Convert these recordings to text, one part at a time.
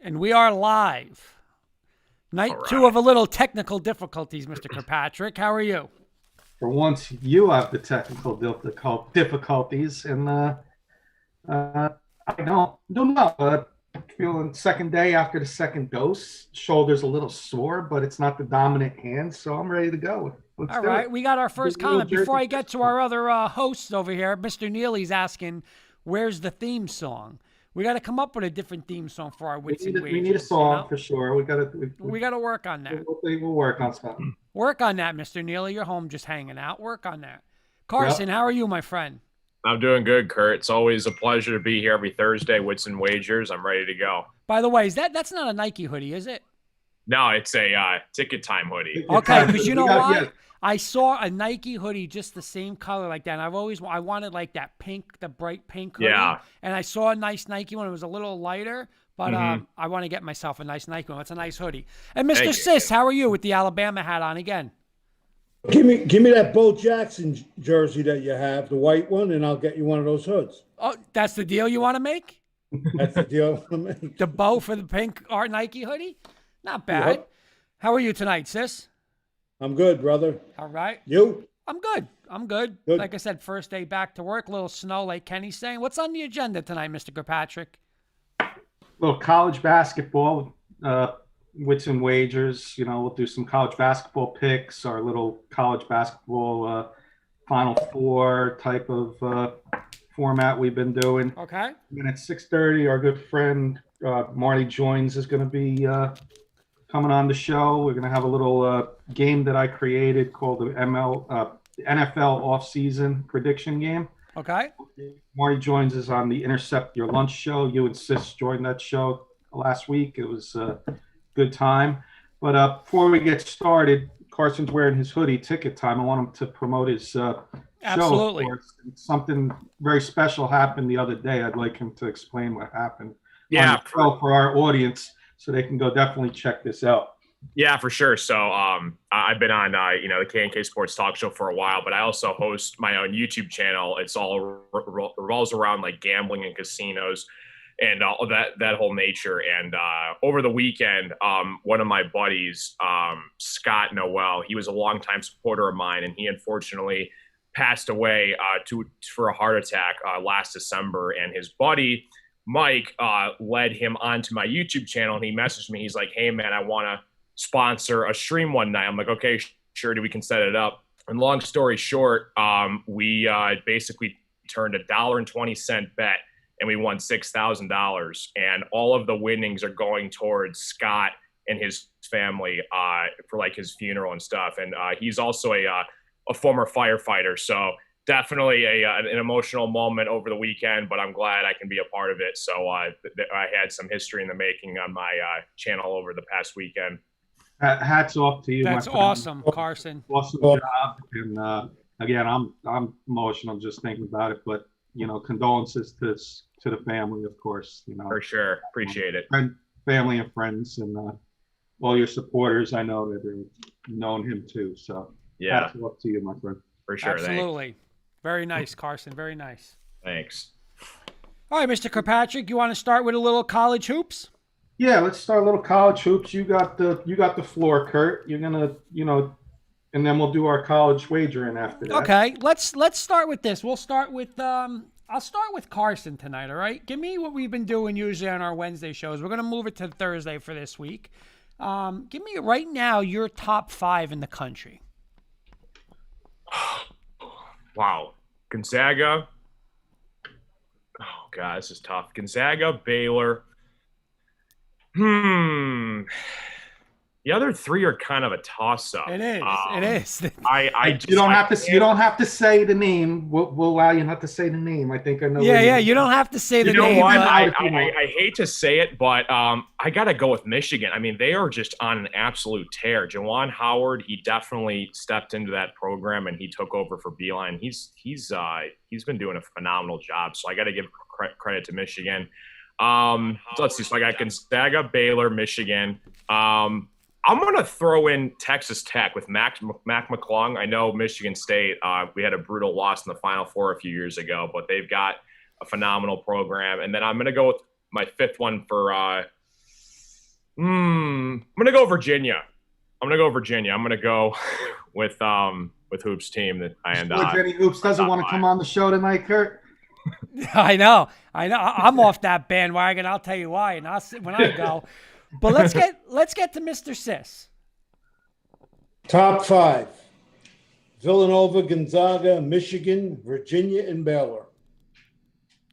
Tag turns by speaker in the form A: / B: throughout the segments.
A: And we are live.
B: All
A: Night two
B: right.
A: of a little technical difficulties, Mr. Kirkpatrick. How are you?
C: For once, you have the technical difficulties, and uh, I don't know. Feeling second day after the second dose, shoulder's a little sore, but it's not the dominant hand, so I'm ready to go. Let's
A: All
C: do
A: right,
C: it.
A: we got our first
C: Big Little
A: comment. Before
C: Jersey
A: I get to our other hosts over here, Mr. Neely's asking, where's the theme song? We got to come up with a different theme song for our
C: We
A: Wits
C: need
A: and
C: a, we need a
A: Wages.
C: song for sure.
A: We got to work on that.
C: We'll work on something.
A: Work on that, Mr. Neely. You're home just hanging out. Work on that. Carson,
C: Yep.
A: how are you, my friend?
B: I'm doing good, Kurt. It's always a pleasure to be here every Thursday. Wits and Wagers. I'm ready to go.
A: By the way, that's not a Nike hoodie, is it?
B: No, it's a ticket time hoodie.
A: Okay, because you know why?
C: Yeah.
A: I saw a Nike hoodie just the same color like that. And I wanted like that pink, the bright pink hoodie.
B: Yeah.
A: And I saw a nice Nike one. It was a little lighter, but I want to get myself a nice Nike one. It's a nice hoodie. And Mr.
B: Thank you.
A: Sis, how are you with the Alabama hat on again?
D: Give me that Bo Jackson jersey that you have, the white one, and I'll get you one of those hoods.
A: Oh, that's the deal you want to make?
D: That's the deal. I mean,
A: The bow for the pink art Nike hoodie? Not bad.
D: Yep.
A: How are you tonight, Sis?
D: I'm good, brother.
A: All right.
D: You?
A: I'm good. I'm good.
D: Good.
A: Like I said, first day back to work. Little snow, like Kenny's saying. What's on the agenda tonight, Mr. Kirkpatrick?
C: Little college basketball, wits and wagers. We'll do some college basketball picks, our little college basketball Final Four type of format we've been doing.
A: Okay.
C: And at 6:30, our good friend Marty Joins is going to be coming on the show. We're going to have a little game that I created called the NFL off-season prediction game.
A: Okay.
C: Marty Joins is on the Intercept Your Lunch show. You and Sis joined that show last week. It was a good time. But before we get started, Carson's wearing his hoodie, Ticket Time. I want him to promote his
A: Absolutely.
C: show. Something very special happened the other day. I'd like him to explain what happened
B: Yeah,
C: on the show for our audience so they can go definitely check this out.
B: Yeah, for sure. So I've been on the K&K Sports Talk Show for a while, but I also host my own YouTube channel. It's all revolves around like gambling and casinos and all that whole nature. And over the weekend, one of my buddies, Scott Noel, he was a longtime supporter of mine, and he unfortunately passed away for a heart attack last December. And his buddy Mike led him onto my YouTube channel, and he messaged me. He's like, "Hey man, I want to sponsor a stream one night." I'm like, "Okay, sure, we can set it up." And long story short, we basically turned $1.20 bet, and we won $6,000. And all of the winnings are going towards Scott and his family for like his funeral and stuff. And he's also a former firefighter, so definitely an emotional moment over the weekend. But I'm glad I can be a part of it. So I had some history in the making on my channel over the past weekend.
C: Hats off to you.
A: That's
C: my friend.
A: awesome, Carson.
C: Awesome job. And again, I'm emotional just thinking about it. But condolences to the family, of course.
B: For sure, appreciate it.
C: Family and friends, and all your supporters. I know that have known him too. So
B: Yeah,
C: hats off to you, my friend.
B: for sure.
A: Absolutely. Very nice, Carson. Very nice.
B: Thanks.
A: All right, Mr. Kirkpatrick, you want to start with a little college hoops?
C: Yeah, let's start a little college hoops. You got the floor, Kurt. You're gonna, and then we'll do our college wagering after that.
A: Okay, let's start with this. We'll start with I'll start with Carson tonight, all right? Give me what we've been doing usually on our Wednesday shows. We're going to move it to Thursday for this week. Give me right now your top 5 in the country.
B: Wow. Gonzaga. Oh, God, this is tough. Gonzaga, Baylor. The other 3 are kind of a toss-up.
A: It is. It is.
C: You don't have to say the name. We'll allow you not to say the name. I think I know.
A: Yeah. You don't have to say the
B: You know
A: name.
B: what?
A: but-
B: I hate to say it, but I got to go with Michigan. I mean, they are just on an absolute tear. Jawan Howard, he definitely stepped into that program and he took over for Beeline. He's been doing a phenomenal job. So I got to give credit to Michigan. So let's see. So I got Gonzaga, Baylor, Michigan. I'm going to throw in Texas Tech with Mac McClung. I know Michigan State, we had a brutal loss in the Final Four a few years ago, but they've got a phenomenal program. And then I'm going to go with my 5th one for I'm gonna go Virginia. I'm gonna go with Hoops team that I end up.
C: Jenny Hoops doesn't want to come on the show tonight, Kurt.
A: I know. I'm off that bandwagon. I'll tell you why, and I'll sit when I go. But let's get to Mr. Sis.
D: Top 5. Villanova, Gonzaga, Michigan, Virginia, and Baylor.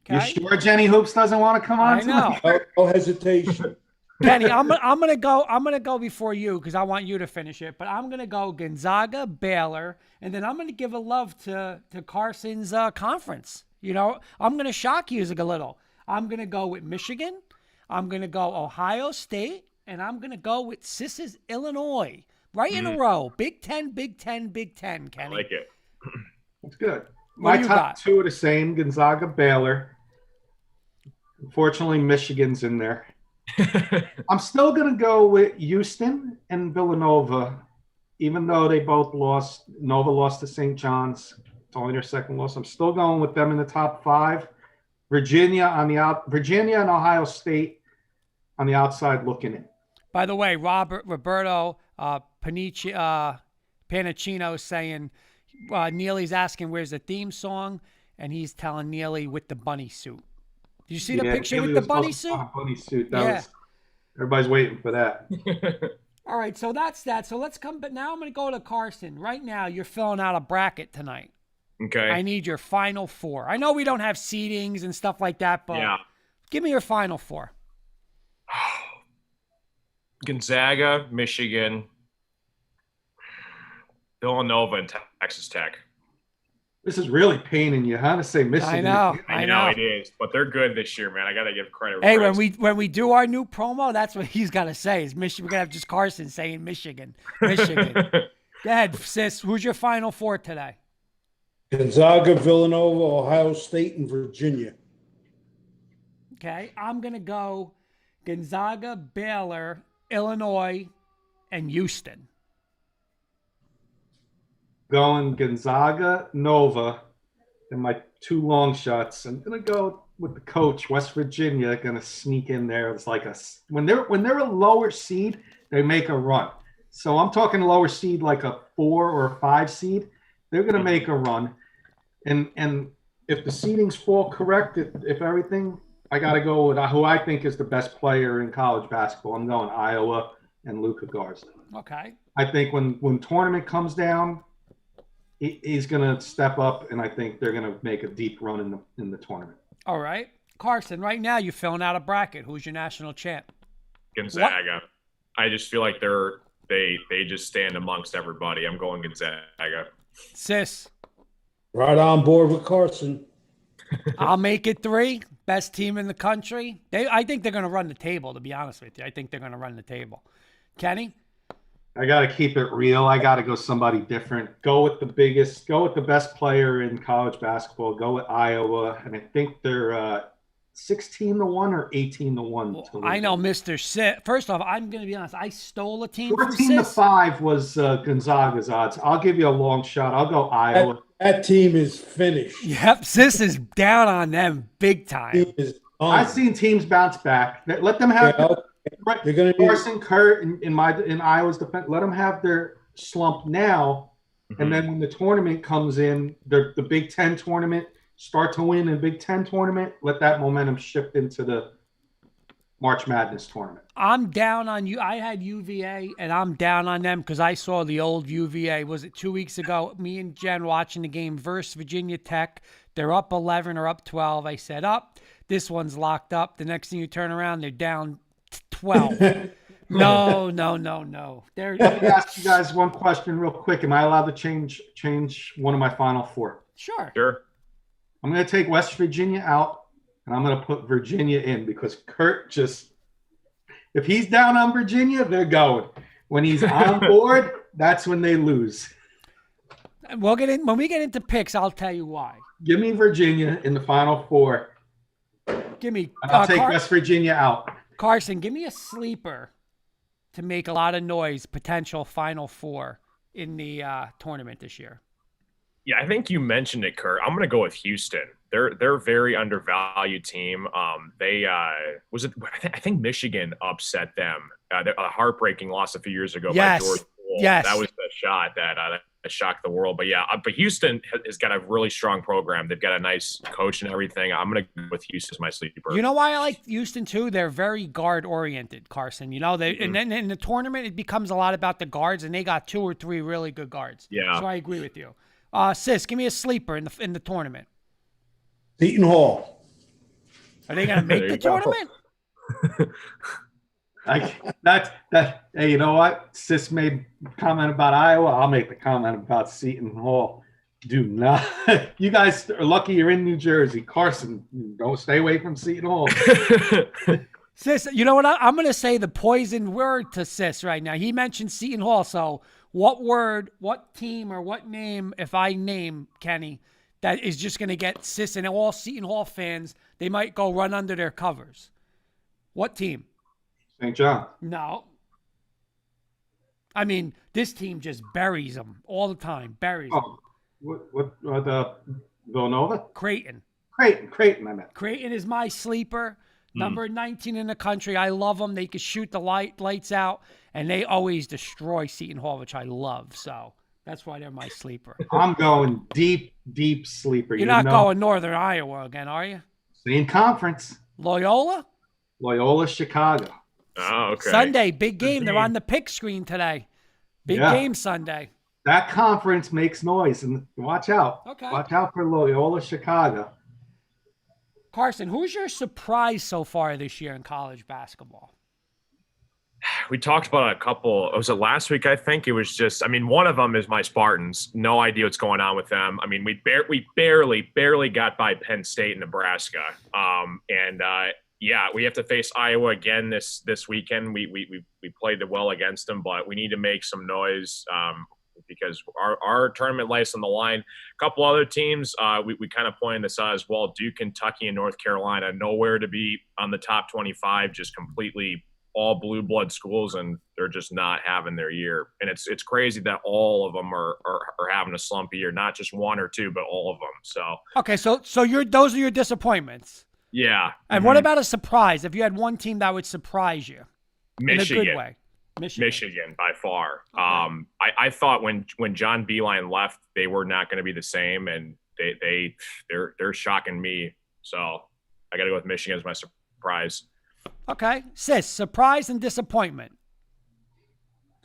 A: Okay?
C: You sure Jenny Hoops doesn't want to come on
A: I know.
C: tonight?
D: No hesitation.
A: Kenny, I'm gonna go before you because I want you to finish it. But I'm gonna go Gonzaga, Baylor, and then I'm gonna give a love to Carson's conference. You know, I'm gonna shock you a little. I'm gonna go with Michigan. I'm gonna go Ohio State, and I'm gonna go with Sis's Illinois. Right in a row. Big Ten, Big Ten, Big Ten, Kenny.
B: I like it.
C: That's good.
A: What
C: My
A: do you
C: top
A: got?
C: 2 are the same: Gonzaga, Baylor. Unfortunately, Michigan's in there. I'm still going to go with Houston and Villanova, even though they both lost. Nova lost to St. John's. It's only their second loss. I'm still going with them in the top 5. Virginia and Ohio State on the outside looking in.
A: By the way, Roberto Panicino saying Neely's asking where's the theme song, and he's telling Neely with the bunny suit. Did you see the picture
C: Haley
A: with the
C: was
A: bunny
C: supposed to
A: suit?
C: put on a bunny suit.
A: Yeah.
C: Everybody's waiting for that.
A: All right, so that's that. So let's come, but now I'm going to go to Carson. Right now, you're filling out a bracket tonight.
B: Okay.
A: I need your final 4. I know we don't have seedings and stuff like that, but
B: Yeah.
A: give me your final 4.
B: Gonzaga, Michigan, Villanova, and Texas Tech.
C: This is really paining you, huh? To say Michigan.
B: I know it is, but they're good this year, man. I gotta give credit.
A: Hey,
B: where
A: when we do our new promo, that's what he's got to say. Is Michigan? We're gonna have just Carson saying Michigan. Go ahead, Sis. Who's your final 4 today?
D: Gonzaga, Villanova, Ohio State, and Virginia.
A: Okay, I'm gonna go Gonzaga, Baylor, Illinois, and Houston.
C: Going Gonzaga, Nova, and my 2 long shots. I'm gonna go with the coach, West Virginia, gonna sneak in there. It's like when they're a lower seed, they make a run. So I'm talking lower seed like a 4 or a 5 seed. They're gonna make a run, and if the seedings fall correct, if everything, I gotta go with who I think is the best player in college basketball. I'm going Iowa and Luka Garza.
A: Okay.
C: I think when tournament comes down, he's going to step up, and I think they're going to make a deep run in the tournament.
A: All right, Carson. Right now, you're filling out a bracket. Who's your national champ?
B: Gonzaga. I just feel like they just stand amongst everybody. I'm going Gonzaga.
A: Sis.
D: Right on board with Carson.
A: I'll make it 3. Best team in the country. I think they're going to run the table, to be honest with you. I think they're going to run the table. Kenny?
C: I got to keep it real. I got to go somebody different. Go with the best player in college basketball. Go with Iowa. And I think they're 16-1 or 18-1.
A: I know Mr. Sis. First off, I'm going to be honest. I stole a team from Sis.
C: 14-5 was Gonzaga's odds. I'll give you a long shot. I'll go Iowa.
D: That team is finished.
A: Yep, Sis is down on them big time.
C: I've seen teams bounce back. Let them have
D: they're going to
C: Carson, Kurt in Iowa's defense. Let them have their slump now, and then when the tournament comes in, the Big Ten tournament, start to win in Big Ten tournament. Let that momentum shift into the March Madness tournament.
A: I'm down on you. I had UVA, and I'm down on them because I saw the old UVA. Was it 2 weeks ago? Me and Jen watching the game versus Virginia Tech. They're up 11 or up 12. I said, this one's locked up. The next thing you turn around, they're down 12. No.
C: Let me ask you guys one question real quick. Am I allowed to change one of my final 4?
A: Sure.
C: I'm going to take West Virginia out, and I'm going to put Virginia in because Kurt if he's down on Virginia, they're going. When he's on board, that's when they lose.
A: When we get into picks, I'll tell you why.
C: Give me Virginia in the final 4.
A: Give me.
C: And I'll take West Virginia out.
A: Carson, give me a sleeper to make a lot of noise, potential final 4 in the tournament this year.
B: Yeah, I think you mentioned it, Kurt. I'm going to go with Houston. they're a very undervalued team. I think Michigan upset them. A heartbreaking loss a few years ago by
A: Yes.
B: George Poole.
A: Yes.
B: That was the shot that shocked the world. But yeah, but Houston has got a really strong program. They've got a nice coach and everything. I'm gonna go with Houston as my sleeper.
A: You know why I like Houston too? They're very guard oriented, Carson. You know, and then in the tournament it becomes a lot about the guards, and they got 2 or 3 really good guards.
B: Yeah.
A: So I agree with you. Sis, give me a sleeper in the tournament.
D: Seton Hall.
A: Are they gonna make the tournament?
C: Hey, you know what? Sis made a comment about Iowa. I'll make the comment about Seton Hall. Do not. You guys are lucky you're in New Jersey. Carson, don't stay away from Seton Hall.
A: Sis, you know what? I'm going to say the poison word to Sis right now. He mentioned Seton Hall. So what word, what team, or what name, if I name Kenny, that is just going to get Sis and all Seton Hall fans, they might go run under their covers? What team?
C: St. John.
A: No. I mean, this team just buries them all the time. Buries them.
C: Oh, what Villanova?
A: Creighton.
C: Creighton, I meant.
A: Creighton is my sleeper. Number 19 in the country. I love them. They can shoot the lights out, and they always destroy Seton Hall, which I love. So that's why they're my sleeper.
C: I'm going deep sleeper.
A: You're not going Northern Iowa again, are you?
C: Same conference.
A: Loyola?
C: Loyola, Chicago.
B: Oh, okay.
A: Sunday, big game. They're on the pick screen today. Big game Sunday.
C: That conference makes noise, and watch out.
A: Okay.
C: Watch out for Loyola, Chicago.
A: Carson, who's your surprise so far this year in college basketball?
B: We talked about a couple. Was it last week? I think it was just. I mean, one of them is my Spartans. No idea what's going on with them. I mean, we barely got by Penn State and Nebraska. Yeah, we have to face Iowa again this weekend. We played well against them, but we need to make some noise because our tournament lies on the line. A couple other teams, we kind of pointed this out as well. Duke, Kentucky, and North Carolina, nowhere to be on the top 25, just completely all blue blood schools, and they're just not having their year. And it's crazy that all of them are having a slumpy year, not just one or two, but all of them. So
A: okay, so those are your disappointments.
B: Yeah.
A: And what about a surprise? If you had one team that would surprise you
B: Michigan.
A: in a good way.
B: Michigan by far.
A: Okay.
B: I thought when John Beilein left, they were not going to be the same, and they're shocking me. So I got to go with Michigan as my surprise.
A: Okay, Sis, surprise and disappointment.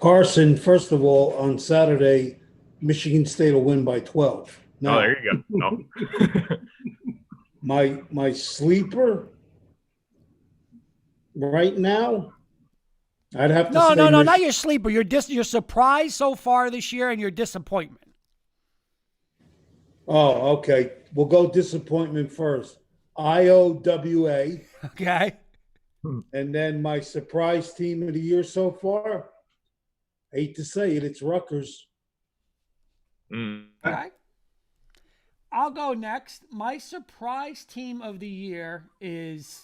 D: Carson, first of all, on Saturday, Michigan State will win by 12.
B: No, there you go. No.
D: My sleeper right now, I'd have to say
A: No, not your sleeper. Your surprise so far this year and your disappointment.
D: Oh, okay. We'll go disappointment first. IOWA.
A: Okay.
D: And then my surprise team of the year so far, hate to say it, it's Rutgers.
A: Okay. I'll go next. My surprise team of the year is,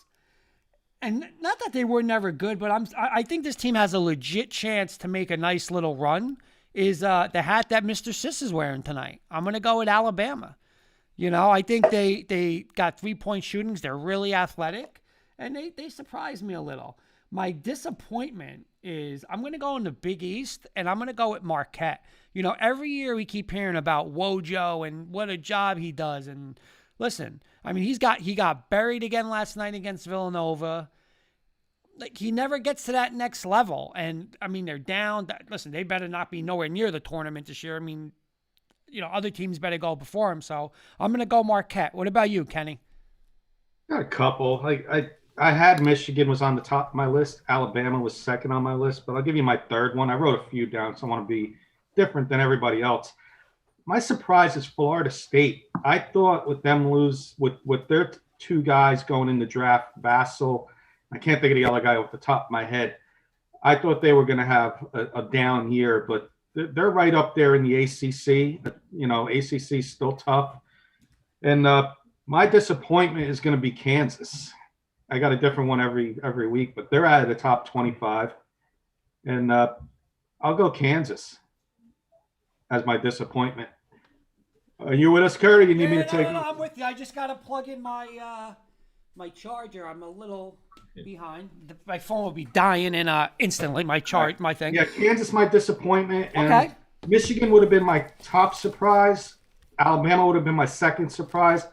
A: and not that they were never good, but I think this team has a legit chance to make a nice little run, is the hat that Mr. Sis is wearing tonight. I'm going to go with Alabama. You know, I think they got 3-point shootings. They're really athletic, and they surprised me a little. My disappointment is I'm going to go in the Big East, and I'm going to go with Marquette. You know, every year we keep hearing about Wojo and what a job he does. And listen, I mean, he got buried again last night against Villanova. Like, he never gets to that next level. And, I mean, they're down. Listen, they better not be nowhere near the tournament this year. I mean, you know, other teams better go before him. So I'm going to go Marquette. What about you, Kenny?
C: Got a couple. I had Michigan was on the top of my list. Alabama was second on my list, but I'll give you my third one. I wrote a few down, so I want to be different than everybody else. My surprise is Florida State. I thought with them with their two guys going in the draft, Vassell, I can't think of the other guy off the top of my head. I thought they were going to have a down year, but they're right up there in the ACC. You know, ACC is still tough. And my disappointment is going to be Kansas. I got a different one every week, but they're out of the top 25. And I'll go Kansas as my disappointment. Are you with us, Kurt? Or you need me to
A: no,
C: take?
A: no, I'm with you. I just got to plug in my my charger. I'm a little behind. My phone will be dying in instantly. My thing.
C: Yeah, Kansas my disappointment, and
A: Okay.
C: Michigan would have been my top surprise. Alabama would have been my second surprise.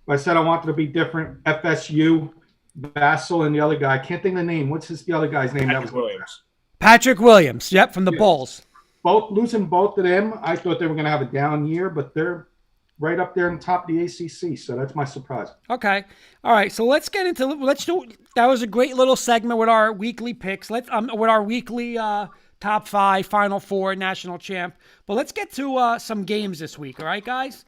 C: But I said I wanted to be different. FSU, Vassell, and the other guy. I can't think of the name. What's the other guy's name?
B: Patrick Williams.
A: Patrick Williams. Yep, from the
C: Yeah.
A: Bulls.
C: Losing both of them. I thought they were going to have a down year, but they're right up there in the top of the ACC. So that's my surprise.
A: Okay. All right. So let's get into that was a great little segment with our weekly picks. With our weekly top 5, Final 4, national champ. But let's get to some games this week. All right, guys.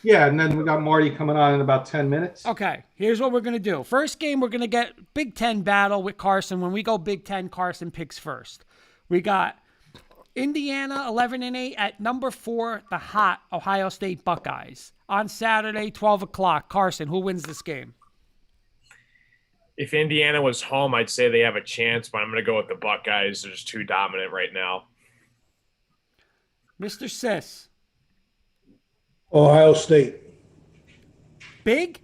C: Yeah, and then we got Marty coming on in about 10 minutes.
A: Okay. Here's what we're gonna do. First game, we're gonna get Big Ten battle with Carson. When we go Big Ten, Carson picks first. We got Indiana 11-8 at number 4, the hot Ohio State Buckeyes. On Saturday, 12 o'clock. Carson, who wins this game?
B: If Indiana was home, I'd say they have a chance, but I'm going to go with the Buckeyes. They're just too dominant right now.
A: Mr. Sis.
D: Ohio State.
A: Big?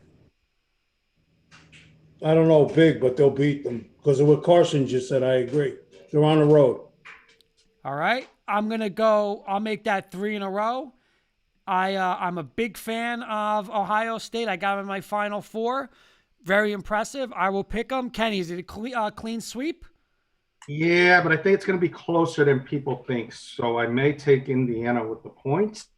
D: I don't know, big, but they'll beat them. Because of what Carson just said, I agree. They're on the road.
A: All right. I'll make that 3 in a row. I'm a big fan of Ohio State. I got them in my Final 4. Very impressive. I will pick them. Kenny, is it a clean sweep?
C: Yeah, but I think it's going to be closer than people think. So I may take Indiana with the points.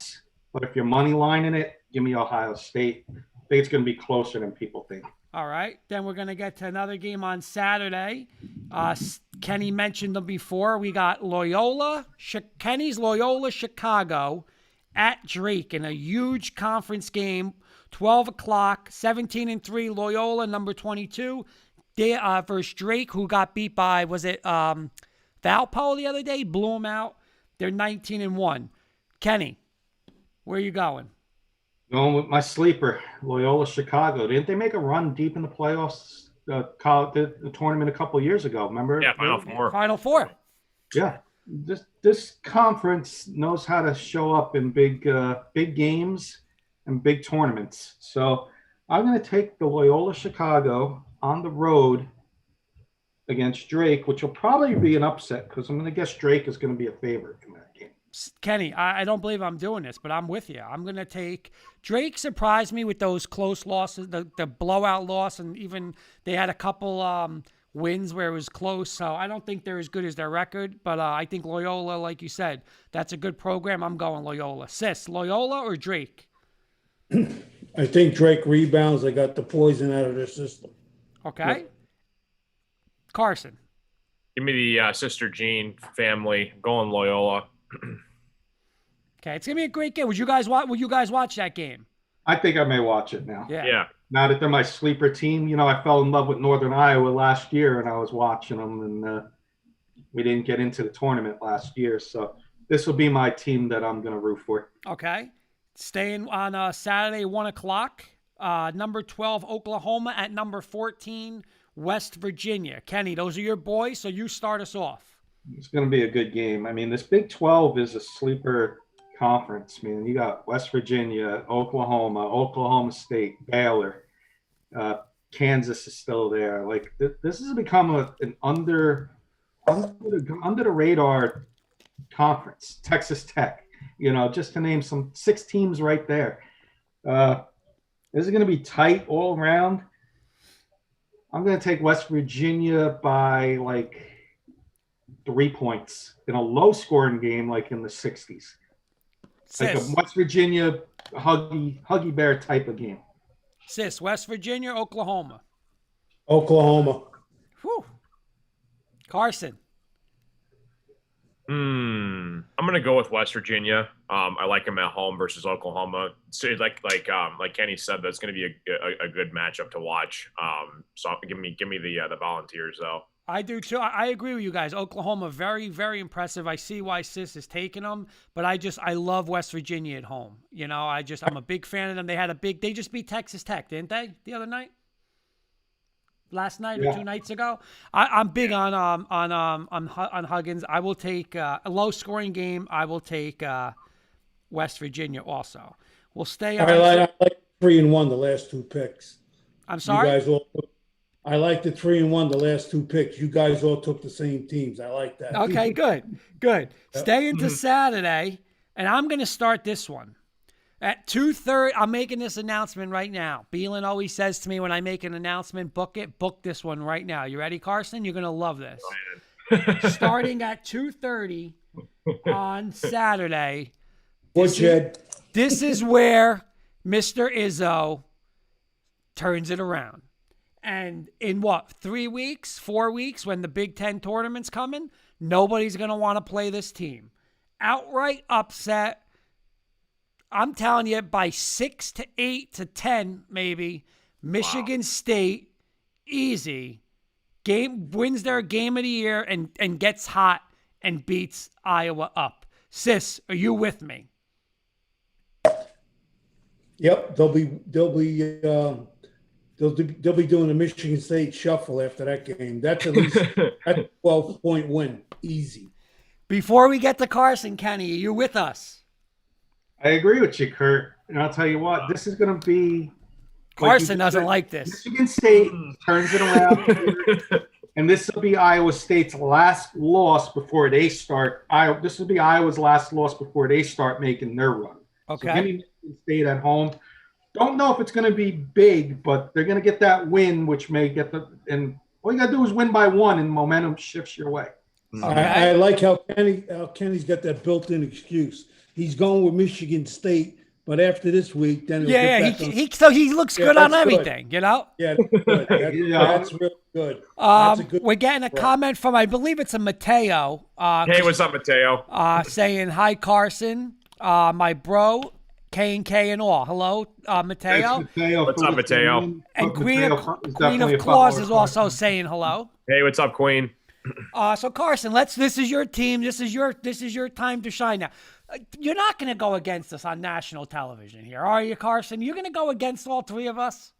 C: But if you're money lining it, give me Ohio State. I think it's going to be closer than people think.
A: All right. Then we're going to get to another game on Saturday. Kenny mentioned them before. We got Kenny's Loyola Chicago at Drake in a huge conference game. 12 o'clock, 17-3, Loyola, number 22, versus Drake, who got beat by, was it Valpo the other day? Blew them out. They're 19-1. Kenny, where are you going?
C: Going with my sleeper, Loyola Chicago. Didn't they make a run deep in the playoffs, the tournament a couple of years ago? Remember?
B: Yeah, Final 4.
A: Final 4.
C: Yeah. This conference knows how to show up in big games and big tournaments. So I'm going to take the Loyola Chicago on the road against Drake, which will probably be an upset because I'm going to guess Drake is going to be a favorite in that game.
A: Kenny, I don't believe I'm doing this, but I'm with you. I'm going to take Drake. Surprised me with those close losses, the blowout loss, and even they had a couple wins where it was close. So I don't think they're as good as their record, but I think Loyola, like you said, that's a good program. I'm going Loyola. Sis, Loyola or Drake?
D: I think Drake rebounds. They got the poison out of their system.
A: Okay.
D: Yep.
A: Carson.
B: Give me the Sister Jean family. Going Loyola.
A: Okay, it's gonna be a great game. Will you guys watch that game?
C: I think I may watch it now.
B: Yeah.
C: Now that they're my sleeper team, I fell in love with Northern Iowa last year, and I was watching them, and we didn't get into the tournament last year. So this will be my team that I'm going to root for.
A: Okay. Staying on Saturday, 1 o'clock. Number 12, Oklahoma at number 14, West Virginia. Kenny, those are your boys, so you start us off.
C: It's going to be a good game. I mean, this Big 12 is a sleeper conference, man. You got West Virginia, Oklahoma State, Baylor, Kansas is still there. Like this has become an under the radar conference. Texas Tech, just to name 6 teams right there. This is going to be tight all around. I'm going to take West Virginia by 3 points in a low scoring game, like in the 60s. Like a West Virginia huggy bear type of game.
A: Sis, West Virginia, Oklahoma.
D: Oklahoma.
A: Whew. Carson.
B: I'm gonna go with West Virginia. I like them at home versus Oklahoma. So like Kenny said, that's gonna be a good matchup to watch. So give me the Volunteers though.
A: I do too. I agree with you guys. Oklahoma, very, very impressive. I see why Sis is taking them, but I love West Virginia at home. I'm a big fan of them. They just beat Texas Tech, didn't they, the other night? Last night or 2 nights ago. I'm big on Huggins. I will take a low scoring game. I will take West Virginia also. We'll stay
D: I
A: on.
D: like 3-1 the last two picks.
A: I'm
D: You
A: sorry.
D: guys all. I like the 3-1 the last two picks. You guys all took the same teams. I like that.
A: Okay, good, good. Stay into Saturday, and I'm going to start this one at 2:30. I'm making this announcement right now. Beelan always says to me when I make an announcement, book it. Book this one right now. You ready, Carson? You're going to love this. Starting at 2:30 on Saturday.
D: What, Jed?
A: This is where Mr. Izzo turns it around. And in what, 3 weeks, 4 weeks, when the Big Ten tournament's coming, nobody's going to want to play this team. Outright upset. I'm telling you, by 6 to 8 to 10, maybe, Michigan State, easy, wins their game of the year and gets hot and beats Iowa up. Sis, are you with me?
D: Yep, they'll be doing the Michigan State shuffle after that game. That's at least a 12-point win, easy.
A: Before we get to Carson, Kenny, are you with us?
C: I agree with you, Kurt. And I'll tell you what, this is going to be.
A: Carson doesn't like this.
C: Michigan State turns it around. And this will be Iowa State's last loss before they start. This will be Iowa's last loss before they start making their run.
A: Okay.
C: So give me Michigan State at home. Don't know if it's going to be big, but they're going to get that win, which may get and all you got to do is win by one, and momentum shifts your way.
D: I like how Kenny's got that built-in excuse. He's going with Michigan State, but after this week, then
A: so he looks good on everything,
D: good.
A: you know.
D: Yeah, that's good. That's really good. That's a good.
A: We're getting a comment from, I believe it's a Mateo.
B: Hey, what's up, Mateo?
A: Saying hi, Carson, my bro. K and all. Hello, Mateo.
B: What's up, Mateo?
A: And Queen of Claus is also saying hello.
B: Hey, what's up, Queen?
A: So Carson, this is your team. This is your time to shine now. You're not going to go against us on national television here, are you, Carson? You're going to go against all three of us?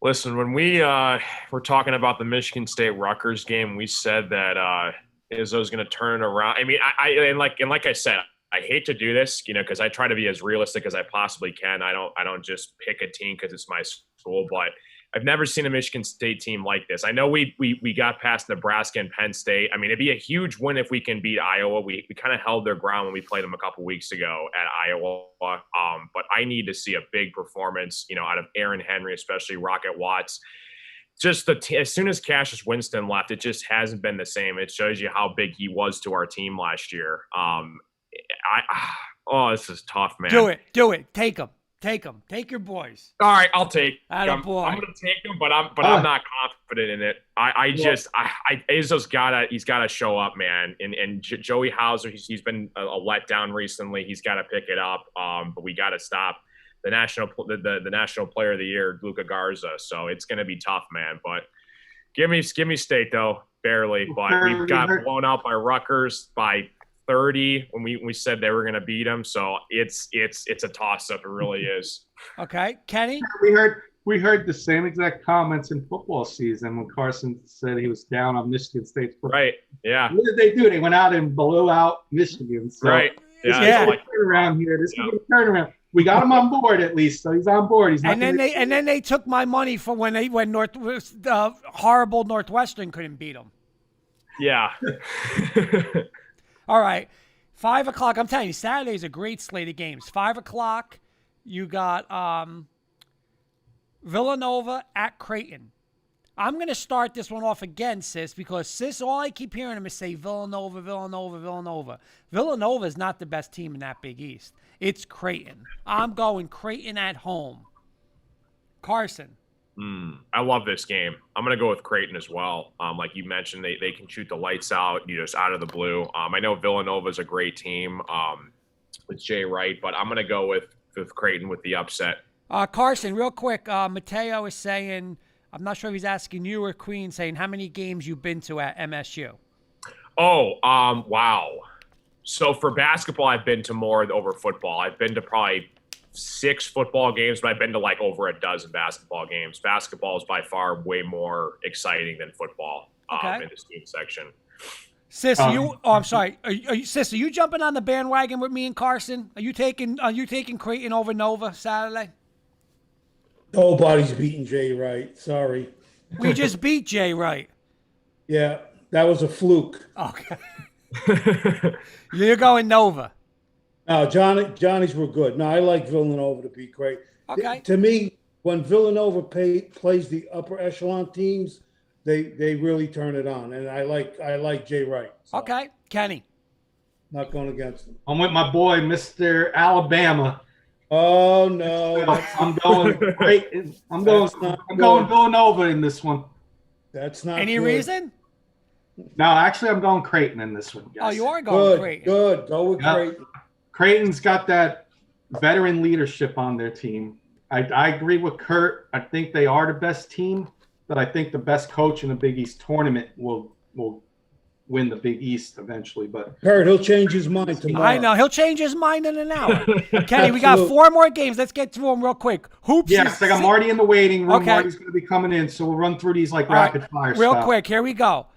B: Listen, when we were talking about the Michigan State Rutgers game, we said that Izzo's going to turn it around. I mean, like I said, I hate to do this, because I try to be as realistic as I possibly can. I don't just pick a team because it's my school, but I've never seen a Michigan State team like this. I know we got past Nebraska and Penn State. I mean, it'd be a huge win if we can beat Iowa. We kind of held their ground when we played them a couple weeks ago at Iowa. But I need to see a big performance, out of Aaron Henry, especially Rocket Watts. Just as soon as Cassius Winston left, it just hasn't been the same. It shows you how big he was to our team last year. This is tough, man.
A: Do it. Take them. Take your boys.
B: All right, I'll take.
A: I'm
B: going to take him, but I'm not confident in it. Izzo's gotta show up, man. And Joey Hauser, he's been a letdown recently. He's got to pick it up. But we got to stop the national player of the year, Luka Garza. So it's gonna be tough, man. But give me State though, barely. But we've got blown out by Rutgers by 30 when we said they were going to beat them. So it's a toss up. It really is.
A: Okay. Kenny?
C: We heard the same exact comments in football season when Carson said he was down on Michigan State's football.
B: Right. Yeah.
C: What did they do? They went out and blew out Michigan. So
B: right. Yeah.
C: This is a turnaround here. This is a turnaround. We got him on board at least, so he's on board. He's not. And
A: then they took my money for when horrible Northwestern couldn't beat them.
B: Yeah.
A: All right, 5 o'clock. I'm telling you, Saturday's a great slate of games. 5 o'clock, you got Villanova at Creighton. I'm going to start this one off again, Sis, because Sis, all I keep hearing him is say Villanova. Villanova is not the best team in that Big East. It's Creighton. I'm going Creighton at home. Carson.
B: I love this game. I'm going to go with Creighton as well. Like you mentioned, they can shoot the lights out, just out of the blue. I know Villanova is a great team with Jay Wright, but I'm going to go with Creighton with the upset.
A: Carson, real quick, Mateo is saying, I'm not sure if he's asking you or Queen, saying how many games you've been to at MSU.
B: Oh, wow. So for basketball, I've been to more over football. I've been to probably 6 football games, but I've been to like over a dozen basketball games. Basketball is by far way more exciting than football in the student section.
A: Sis, I'm sorry. Sis, are you jumping on the bandwagon with me and Carson? Are you taking Creighton over Nova Saturday?
D: Nobody's beating Jay Wright. Sorry.
A: We just beat Jay Wright.
D: Yeah, that was a fluke.
A: Okay. You're going Nova.
D: No, Johnny's were good. No, I like Villanova to beat Creighton.
A: Okay.
D: To me, when Villanova plays the upper echelon teams, they really turn it on, and I like Jay Wright. So
A: Okay, Kenny.
D: not going against him.
C: I'm with my boy, Mr. Alabama.
D: Oh no,
C: I'm going Creighton. I'm going Villanova in this one.
D: that's not
A: Any
D: good.
A: reason?
C: No, actually, I'm going Creighton in this one, guys.
A: Oh, you are going
D: Good,
A: Creighton.
D: good. Go with
C: Yeah.
D: Creighton.
C: Creighton's got that veteran leadership on their team. I agree with Kurt. I think they are the best team, but I think the best coach in the Big East tournament will win the Big East eventually. But
D: Kurt, he'll change his mind tomorrow.
A: I know. He'll change his mind in an hour. Kenny, we got
D: Absolutely.
A: 4 more games. Let's get through them real quick. Hoops.
C: yes, I got Marty in the waiting room.
A: Okay.
C: Marty's going to be coming in, so we'll run through these like
A: All right,
C: rapid fire.
A: real
C: style.
A: quick, here we go.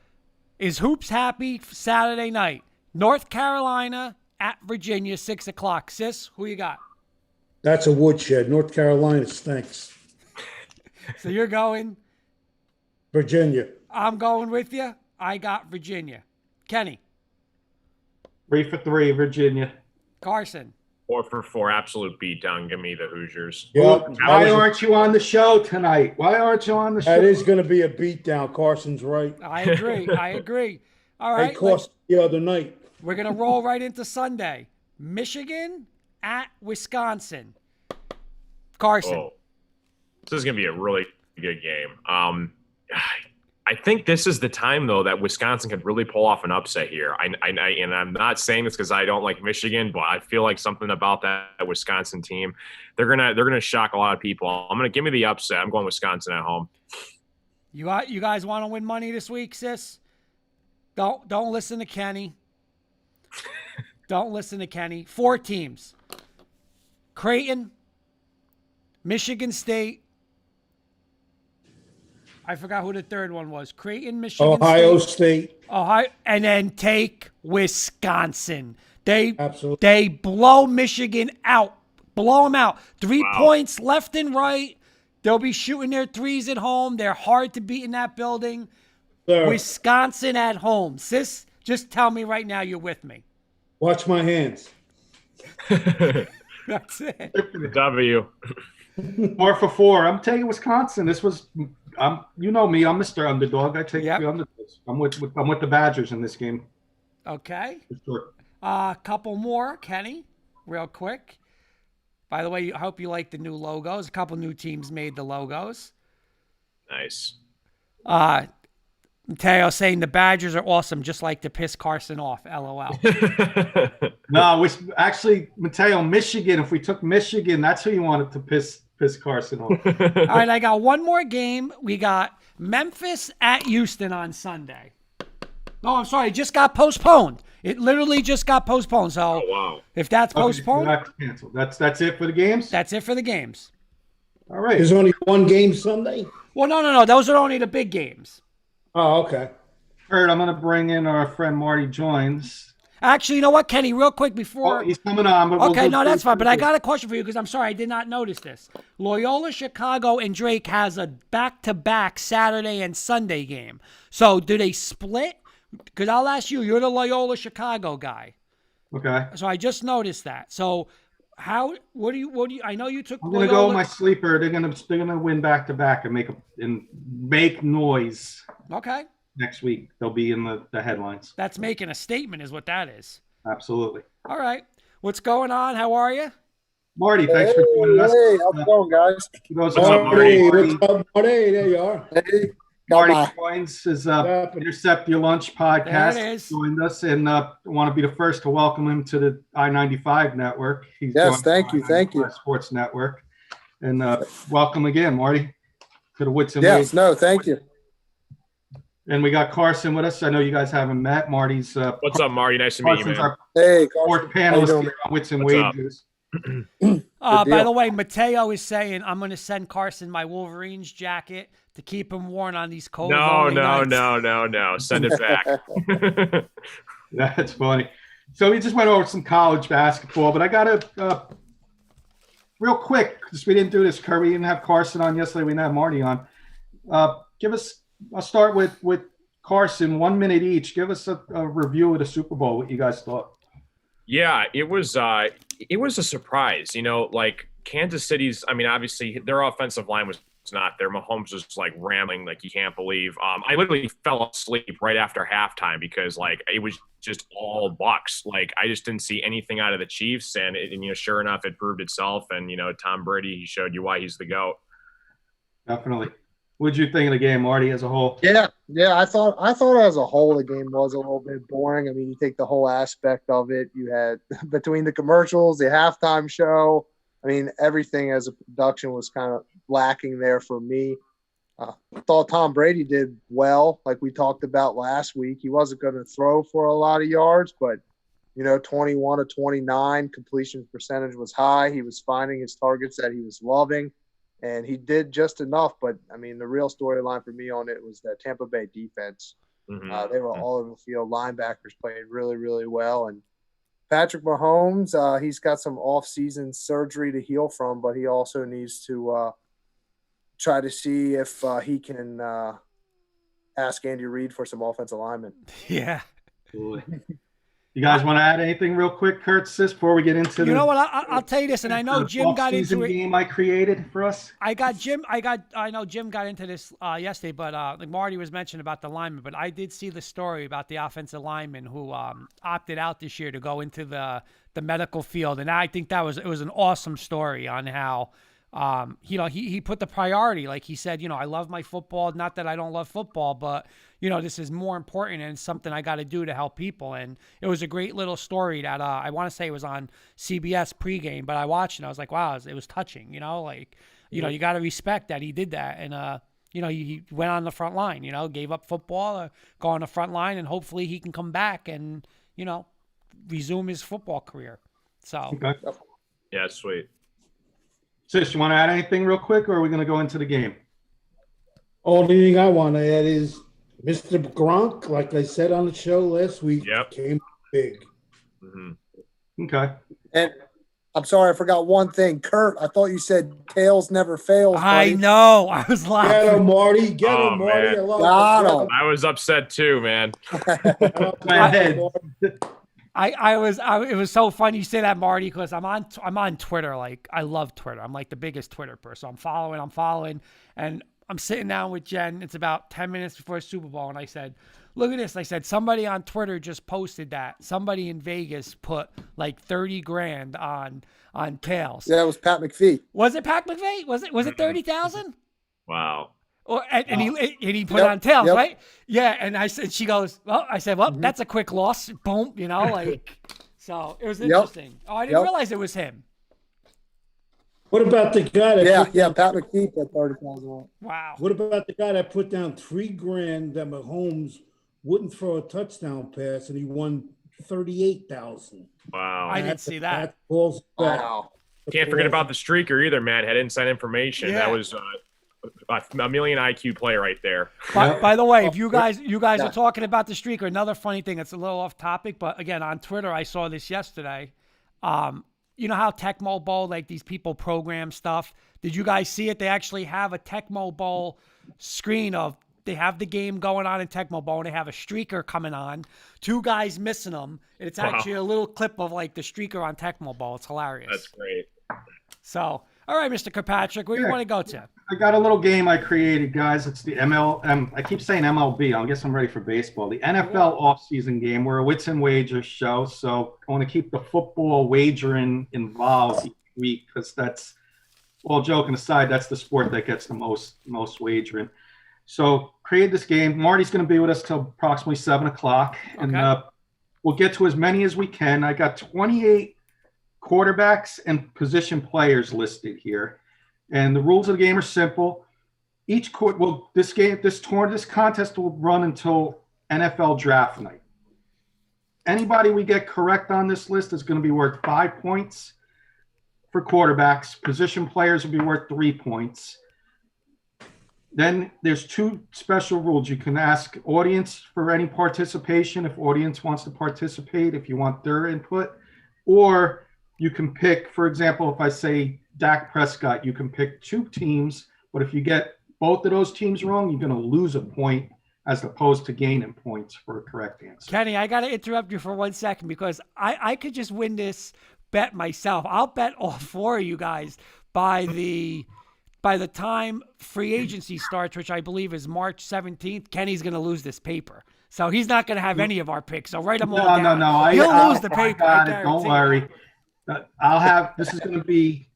A: Is Hoops happy Saturday night? North Carolina at Virginia, 6 o'clock. Sis, who you got?
D: That's a woodshed. North Carolina stinks.
A: So you're going.
D: Virginia.
A: I'm going with you. I got Virginia. Kenny,
C: 3 for 3, Virginia.
A: Carson.
B: 4 for 4, absolute beatdown. Give me the Hoosiers.
D: Yep.
C: Why aren't you on the show tonight? Why aren't you on the show?
D: That is going to be a beatdown. Carson's right.
A: I agree. I agree. All right.
D: They cost the other night.
A: We're going to roll right into Sunday. Michigan at Wisconsin. Carson.
B: Oh, this is going to be a really good game. I think this is the time, though, that Wisconsin could really pull off an upset here. And I'm not saying this because I don't like Michigan, but I feel like something about that Wisconsin team, they're gonna shock a lot of people. I'm gonna give me the upset. I'm going Wisconsin at home.
A: You guys want to win money this week, sis? Don't listen to Kenny. Don't listen to Kenny. 4 teams. Creighton, Michigan State. I forgot who the third one was. Creighton, Michigan
D: Ohio
A: State.
D: State.
A: Ohio, and then take Wisconsin. They
D: Absolutely.
A: blow Michigan out. Blow them out. 3
B: Wow.
A: points left and right. They'll be shooting their threes at home. They're hard to beat in that building.
D: Sir,
A: Wisconsin at home. Sis, just tell me right now you're with me.
D: watch my hands.
A: That's it.
B: W.
C: 4 for 4. I'm taking Wisconsin. This was, you know me. I'm Mr. Underdog. I take
A: Yep.
C: the underdogs. I'm with the Badgers in this game.
A: Okay.
C: For sure.
A: A couple more, Kenny, real quick. By the way, I hope you like the new logos. A couple new teams made the logos.
B: Nice.
A: Mateo saying the Badgers are awesome, just like to piss Carson off. LOL.
C: No, actually, Mateo, Michigan. If we took Michigan, that's who you wanted to piss Carson off.
A: All right, I got one more game. We got Memphis at Houston on Sunday. No, I'm sorry. It just got postponed. It literally just got postponed. So
B: Oh, wow.
A: if that's postponed,
C: Okay, so that's canceled. That's it for the games.
A: that's it for the games.
C: All right.
D: There's only one game Sunday.
A: Well, no. Those are only the big games.
D: Oh, okay.
C: Kurt, I'm gonna bring in our friend Marty Joins.
A: Actually, you know what, Kenny? Real quick before.
C: Oh, he's coming on. But
A: Okay, no, that's fine. But I got a question for you because I'm sorry, I did not notice this. Loyola Chicago and Drake has a back-to-back Saturday and Sunday game. So do they split? Because I'll ask you. You're the Loyola Chicago guy.
C: Okay.
A: So I just noticed that. So what do you? I know you took.
C: I'm gonna go with my sleeper. They're gonna win back to back and make noise
A: Okay,
C: next week. They'll be in the headlines.
A: that's making a statement, is what that is.
C: Absolutely.
A: All right, what's going on? How are you?
C: Marty, thanks for joining us.
E: Hey, how's it going, guys?
C: What's
B: What's up, Marty?
D: What's up, Marty? There you are.
E: Hey, got
C: Marty
E: my,
C: Joins is
D: happened?
C: Intercept Your Lunch podcast.
A: There it is.
C: Joined us, and want to be the first to welcome him to the I-95 network. He's
E: Yes,
C: joined
E: thank
C: the
E: you, thank you.
C: I-95 Sports Network, and welcome again, Marty, to the Wits and
E: yes,
C: Wades.
E: no, thank you.
C: And we got Carson with us. I know you guys haven't met. Marty's
B: What's up, Marty? Nice to meet you,
C: Carson's
B: man.
C: our
E: Hey,
C: fourth
E: Carson, how you
C: panelist
E: doing?
C: here on Wits and
B: What's up?
C: Wages.
A: By
E: deal.
A: the way, Mateo is saying I'm going to send Carson my Wolverines jacket to keep him warm on these cold.
B: No,
A: lonely
B: no,
A: nights.
B: no, no, no. Send it back.
C: That's funny. So we just went over some college basketball, but I got to real quick because we didn't do this. Kirby didn't have Carson on yesterday. We didn't have Marty on. Give us. I'll start with Carson. 1 minute each. Give us a review of the Super Bowl. What you guys thought?
B: Yeah, it was a surprise. You know, like Kansas City's. I mean, obviously their offensive line was not there. Mahomes was like rambling like you can't believe. I literally fell asleep right after halftime because like it was just all Bucks. Like I just didn't see anything out of the Chiefs, and sure enough, it proved itself. And Tom Brady, he showed you why he's the GOAT.
C: Definitely. What'd you think of the game, Marty, as a whole?
E: Yeah. I thought as a whole the game was a little bit boring. I mean, you take the whole aspect of it. You had between the commercials, the halftime show. I mean, everything as a production was kind of lacking there for me. I thought Tom Brady did well, like we talked about last week. He wasn't going to throw for a lot of yards, but 21 to 29 completion percentage was high. He was finding his targets that he was loving. And he did just enough, but, I mean, the real storyline for me on it was that Tampa Bay defense.
B: Mm-hmm.
E: They were all over the field. Linebackers played really, really well. And Patrick Mahomes, he's got some off-season surgery to heal from, but he also needs to try to see if he can ask Andy Reid for some offensive linemen.
A: Yeah.
C: You guys want to add anything real quick, Curtis, before we get into
A: You know what? I'll tell you this, and I know Jim got into it.
C: Game I created for us.
A: I know Jim got into this yesterday, but like Marty was mentioning about the lineman, but I did see the story about the offensive lineman who opted out this year to go into the medical field, and I think it was an awesome story on how he put the priority, like he said, I love my football. Not that I don't love football, but this is more important and something I got to do to help people. And it was a great little story that I want to say it was on CBS pregame, but I watched it and I was like, wow, it was touching. You got to respect that he did that. And, he went on the front line, gave up football, go on the front line, and hopefully he can come back and, resume his football career. So,
C: Okay.
B: Yeah, sweet.
C: Sis, you want to add anything real quick, or are we going to go into the game?
D: Only thing I want to add is Mr. Gronk, like I said on the show last week, came big.
B: Mm-hmm.
C: Okay.
E: And I'm sorry, I forgot one thing. Kurt, I thought you said tails never fails.
A: I
E: buddy.
A: know. I was laughing.
D: Get him, Marty. Get
B: Oh,
D: him, Marty.
B: man.
D: I love
E: Got him.
B: I was upset too, man.
C: My head.
A: It was so funny you say that, Marty, because I'm on Twitter. Like, I love Twitter. I'm like the biggest Twitter person. I'm following, and I'm sitting down with Jen. It's about 10 minutes before Super Bowl, and I said, look at this. I said, somebody on Twitter just posted that. Somebody in Vegas put like 30 grand on tails.
E: Yeah, it was Pat McPhee.
A: Was it Pat McVeigh? Was it 30,000?
B: Wow.
A: And he put on tails, right? Yeah. And I said, she goes, well, I said, well, that's a quick loss. Boom, so it was interesting. Oh, I didn't realize it was him.
D: What about the guy that
E: Pat McPhee put 30,000 on.
A: Wow.
D: What about the guy that put down $3,000 that Mahomes wouldn't throw a touchdown pass and he won 38,000?
B: Wow.
A: I didn't see that.
E: Wow.
B: Can't forget about the streaker either, man. Had inside information.
A: Yeah.
B: That was a million IQ play right there.
A: By the way, if you guys are talking about the streaker, another funny thing, it's a little off topic, but again, on Twitter, I saw this yesterday. You know how Tecmo Bowl, like these people program stuff? Did you guys see it? They actually have a Tecmo Bowl screen of, they have the game going on in Tecmo Bowl, and they have a streaker coming on, two guys missing them, and it's actually a little clip of like the streaker on Tecmo Bowl. It's hilarious.
B: That's great.
A: So, all right, Mr. Kirkpatrick, where do you want to go to?
C: I got a little game I created, guys. It's the I keep saying MLB. I guess I'm ready for baseball. The NFL offseason game. We're a wits and wagers show, so I want to keep the football wagering involved each week because that's, all joking aside, that's the sport that gets the most wagering. So create this game. Marty's going to be with us till approximately 7 o'clock, and we'll get to as many as we can. I got 28 quarterbacks and position players listed here. And the rules of the game are simple. Each this contest will run until NFL draft night. Anybody we get correct on this list is going to be worth 5 points. for quarterbacks. Position players will be worth 3 points. Then there's 2 special rules. You can ask audience for any participation if audience wants to participate, if you want their input, or you can pick, for example, if I say Dak Prescott, you can pick 2 teams, but if you get both of those teams wrong, you're going to lose a point as opposed to gaining points for a correct answer.
A: Kenny, I got to interrupt you for 1 second because I could just win this bet myself. I'll bet all 4 of you guys by the time free agency starts, which I believe is March 17th. Kenny's going to lose this paper. So he's not going to have any of our picks. So write them all down.
C: No.
A: He'll lose the paper.
C: I got it. Don't worry. This is going to be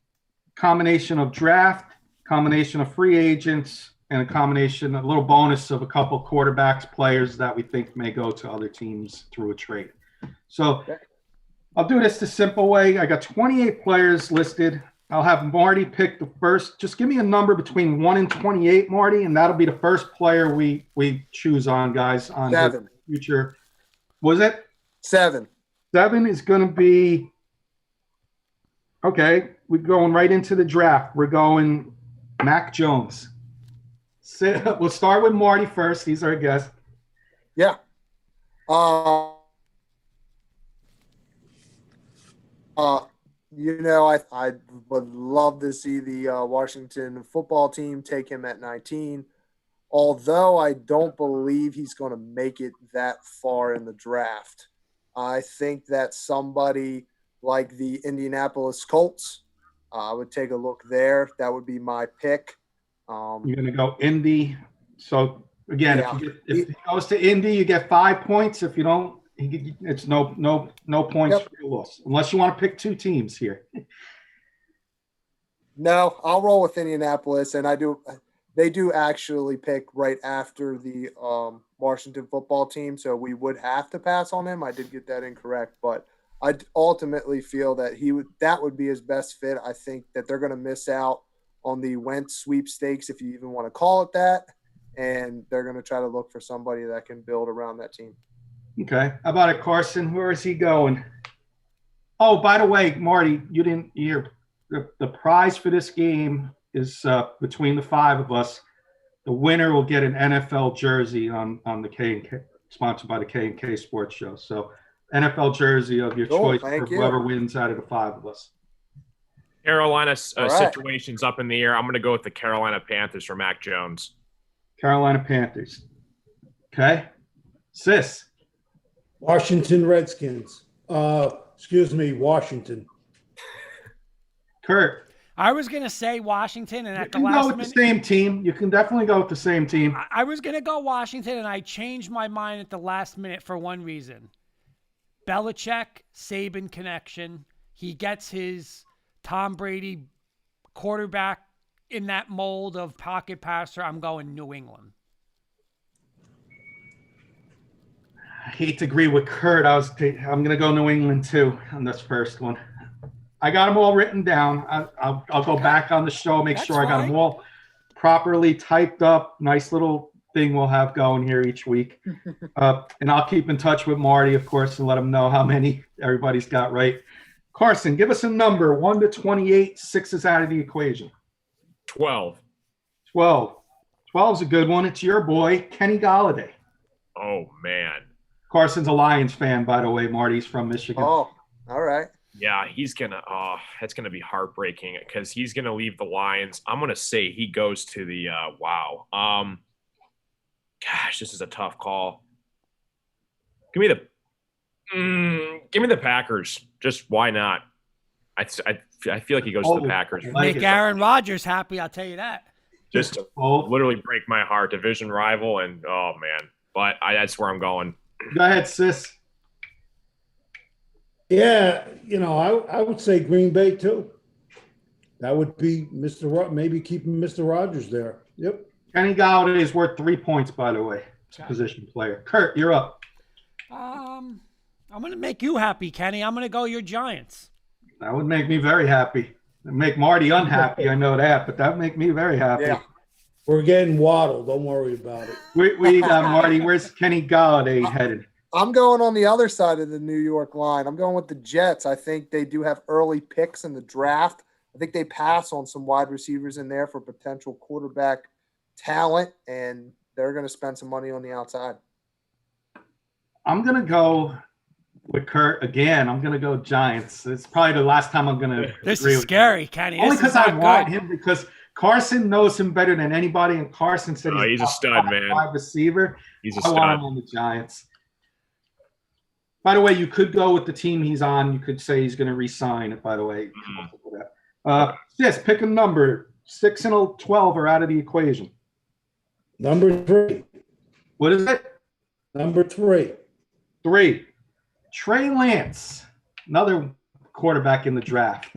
C: combination of draft, combination of free agents, and a little bonus of a couple quarterbacks, players that we think may go to other teams through a trade. So I'll do this the simple way. I got 28 players listed. I'll have Marty pick the first. Just give me a number between 1 and 28, Marty, and that'll be the first player we choose on, guys, on
E: 7.
C: the future. Was it?
E: 7.
C: 7 is going to be – okay, we're going right into the draft. We're going Mac Jones. We'll start with Marty first. He's our guest.
E: Yeah. I would love to see the Washington football team take him at 19, although I don't believe he's going to make it that far in the draft. I think that somebody like the Indianapolis Colts would take a look there. That would be my pick.
C: You're going to go Indy. So, again, if he goes to Indy, you get 5 points. If you don't, it's no points for your loss, unless you want to pick 2 teams here.
E: No, I'll roll with Indianapolis, and they do actually pick right after the Washington football team, so we would have to pass on him. I did get that incorrect, but I ultimately feel that that would be his best fit. I think that they're going to miss out on the Wentz sweepstakes, if you even want to call it that, and they're going to try to look for somebody that can build around that team.
C: Okay. How about it, Carson? Where is he going? Oh, by the way, Marty, you didn't hear the prize for this game is between the 5 of us. The winner will get an NFL jersey on the K&K, sponsored by the K&K Sports Show. So NFL jersey of your choice for whoever wins out of the 5 of us.
B: Carolina situation's up in the air. I'm going to go with the Carolina Panthers for Mac Jones.
C: Carolina Panthers. Okay. Sis.
D: Washington Redskins. Washington.
C: Kurt.
A: I was going to say Washington, and at the
C: last minute. You can go with the same team. You can definitely go with the same team.
A: I was going to go Washington, and I changed my mind at the last minute for one reason. Belichick, Saban connection. He gets his Tom Brady quarterback in that mold of pocket passer. I'm going New England.
C: I hate to agree with Kurt. I'm going to go New England too on this first one. I got them all written down. I'll go back on the show, make sure I got them all properly typed up. Nice little thing we'll have going here each week. And I'll keep in touch with Marty, of course, and let him know how many everybody's got right. Carson, give us a number, 1 to 28. 6 is out of the equation.
B: 12.
C: 12. 12 is a good one. It's your boy, Kenny Golladay.
B: Oh, man.
C: Carson's a Lions fan, by the way. Marty's from Michigan.
E: Oh, all right.
B: Yeah, that's going to be heartbreaking because he's going to leave the Lions. I'm going to say he goes to the gosh, this is a tough call. Give me the Packers. Just why not? I feel like he goes to the Packers.
A: Make Aaron Rodgers happy, I'll tell you that.
B: Just to literally break my heart. Division rival, and oh man. But that's where I'm going.
C: Go ahead, sis.
D: Yeah, I would say Green Bay too. That would be maybe keeping Mr. Rogers there. Yep.
C: Kenny Golladay is worth 3 points, by the way. It's a position player. Kurt, you're up.
A: I'm going to make you happy, Kenny. I'm going to go your Giants.
C: That would make me very happy. It'd make Marty unhappy, I know that, but that would make me very happy.
E: Yeah.
D: We're getting Waddle. Don't worry about it.
C: We got Marty. Where's Kenny Golladay headed?
E: I'm going on the other side of the New York line. I'm going with the Jets. I think they do have early picks in the draft. I think they pass on some wide receivers in there for potential quarterback talent, and they're going to spend some money on the outside.
C: I'm going to go with Kurt again. I'm going to go Giants. It's probably the last time I'm going to
A: This
C: agree
A: is
C: with
A: scary, Kenny.
C: you. Only
A: This is
C: because I
A: not
C: want
A: good.
C: him, because Carson knows him better than anybody, and Carson said
B: He's a
C: top
B: stud,
C: 5
B: man.
C: wide receiver.
B: He's a
C: I want
B: stud.
C: him on the Giants. By the way, you could go with the team he's on. You could say he's going to re-sign it, by the way. Yes, pick a number. 6 and 12 are out of the equation.
D: Number 3.
C: What is it?
D: Number 3.
C: 3. Trey Lance, another quarterback in the draft.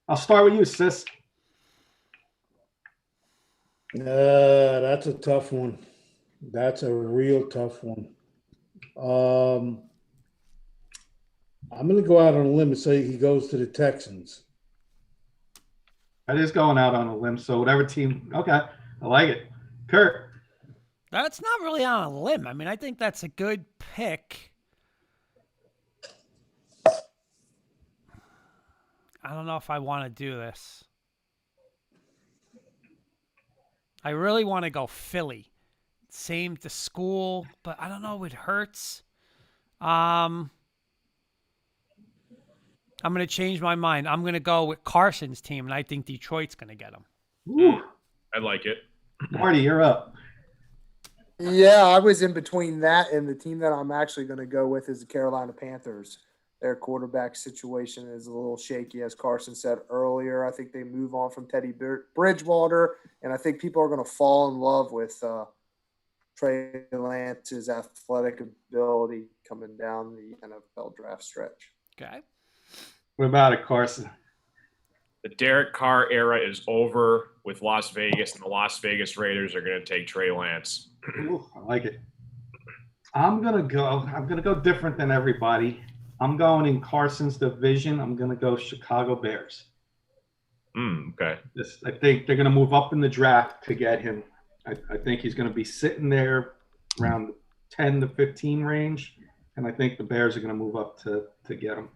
C: I'll start with you, sis.
D: That's a tough one. That's a real tough one. I'm going to go out on a limb and say he goes to the Texans.
C: That is going out on a limb, so whatever team. Okay, I like it. Kurt.
A: That's not really on a limb. I mean, I think that's a good pick. I don't know if I want to do this. I really want to go Philly. Same to school, but I don't know. It hurts. I'm going to change my mind. I'm going to go with Carson's team, and I think Detroit's going to get him.
C: Ooh.
B: I like it.
C: Marty, you're up.
E: Yeah, I was in between that and the team that I'm actually going to go with is the Carolina Panthers. Their quarterback situation is a little shaky, as Carson said earlier. I think they move on from Teddy Bridgewater, and I think people are going to fall in love with Trey Lance's athletic ability coming down the NFL draft stretch.
A: Okay.
C: What about it, Carson?
B: The Derek Carr era is over with Las Vegas, and the Las Vegas Raiders are going to take Trey Lance.
C: Ooh, I like it. I'm gonna go different than everybody. I'm going in Carson's division. I'm gonna go Chicago Bears.
B: Okay.
C: I think they're gonna move up in the draft to get him. I think he's gonna be sitting there around the 10 to 15 range, and I think the Bears are gonna move up to get him.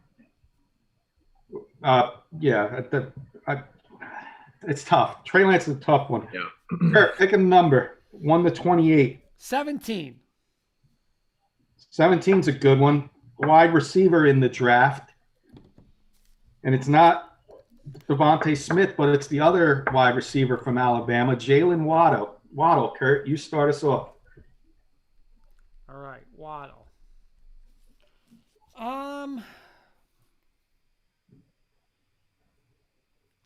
C: It's tough. Trey Lance is a tough one.
B: Yeah.
C: Kurt, pick a number. 1 to 28.
A: 17.
C: 17's a good one. Wide receiver in the draft. And it's not Devontae Smith, but it's the other wide receiver from Alabama, Jalen Waddle. Waddle, Kurt, you start us off.
A: All right, Waddle.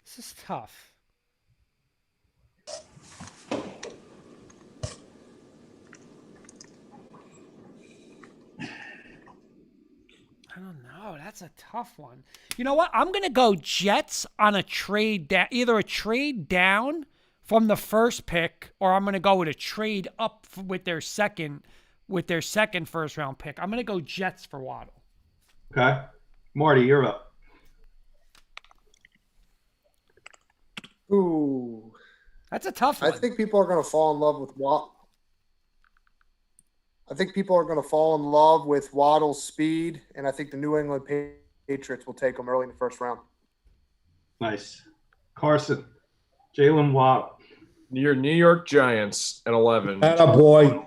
A: This is tough. I don't know. That's a tough one. You know what? I'm gonna go Jets on a trade down, either a trade down from the first pick, or I'm gonna go with a trade up with their second first round pick. I'm gonna go Jets for Waddle.
C: Okay. Marty, you're up.
E: Ooh.
A: That's a tough
E: I
A: one.
E: think people are going to fall in love with Waddle. I think people are going to fall in love with Waddle's speed, and I think the New England Patriots will take him early in the first round.
C: Nice. Carson, Jalen Waddle.
B: Your New York Giants at 11.
D: Attaboy.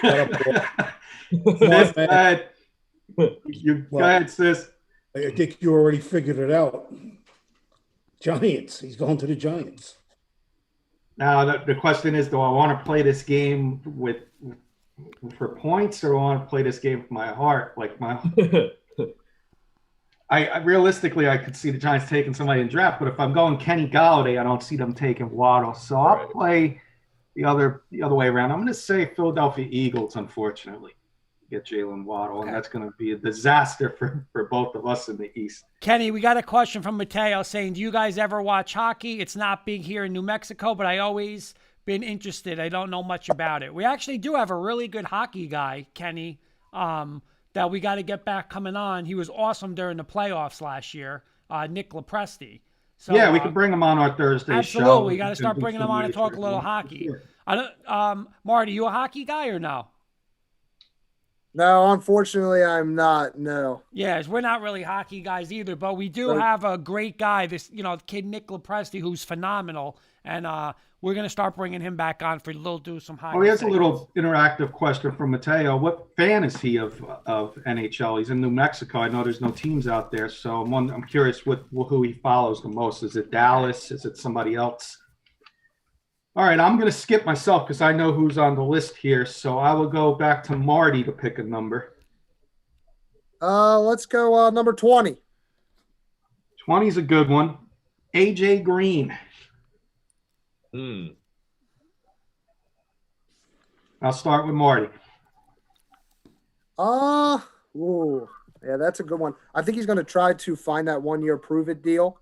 C: Sis, go ahead. Go ahead, sis.
D: I think you already figured it out. Giants. He's going to the Giants.
C: Now, the question is, do I want to play this game for points, or do I want to play this game with my heart? Like I realistically, I could see the Giants taking somebody in draft, but if I'm going Kenny Galladay, I don't see them taking Waddle. So I'll play the other way around. I'm going to say Philadelphia Eagles, unfortunately, get Jalen Waddle, and that's going to be a disaster for both of us in the East.
A: Kenny, we got a question from Mateo saying, do you guys ever watch hockey? It's not big here in New Mexico, but I always been interested. I don't know much about it. We actually do have a really good hockey guy, Kenny, that we got to get back coming on. He was awesome during the playoffs last year, Nick Lepresti. So,
C: yeah, we could bring him on our Thursday show.
A: Absolutely. We got to start bringing him on and talk a little hockey. I don't, Marty, you a hockey guy or no?
E: No, unfortunately, I'm not. No.
A: Yes, we're not really hockey guys either, but we do
E: Right.
A: have a great guy, this kid Nick Lepresti, who's phenomenal, and we're gonna start bringing him back on for little do some hockey.
C: Oh, here's a
A: segments.
C: little interactive question from Mateo. What fan is he of NHL? He's in New Mexico. I know there's no teams out there, so I'm curious who he follows the most. Is it Dallas? Is it somebody else? All right, I'm going to skip myself because I know who's on the list here. So I will go back to Marty to pick a number.
E: Let's go number 20.
C: 20 is a good one. AJ Green. I'll start with Marty.
E: Ooh, yeah, that's a good one. I think he's going to try to find that 1-year prove it deal.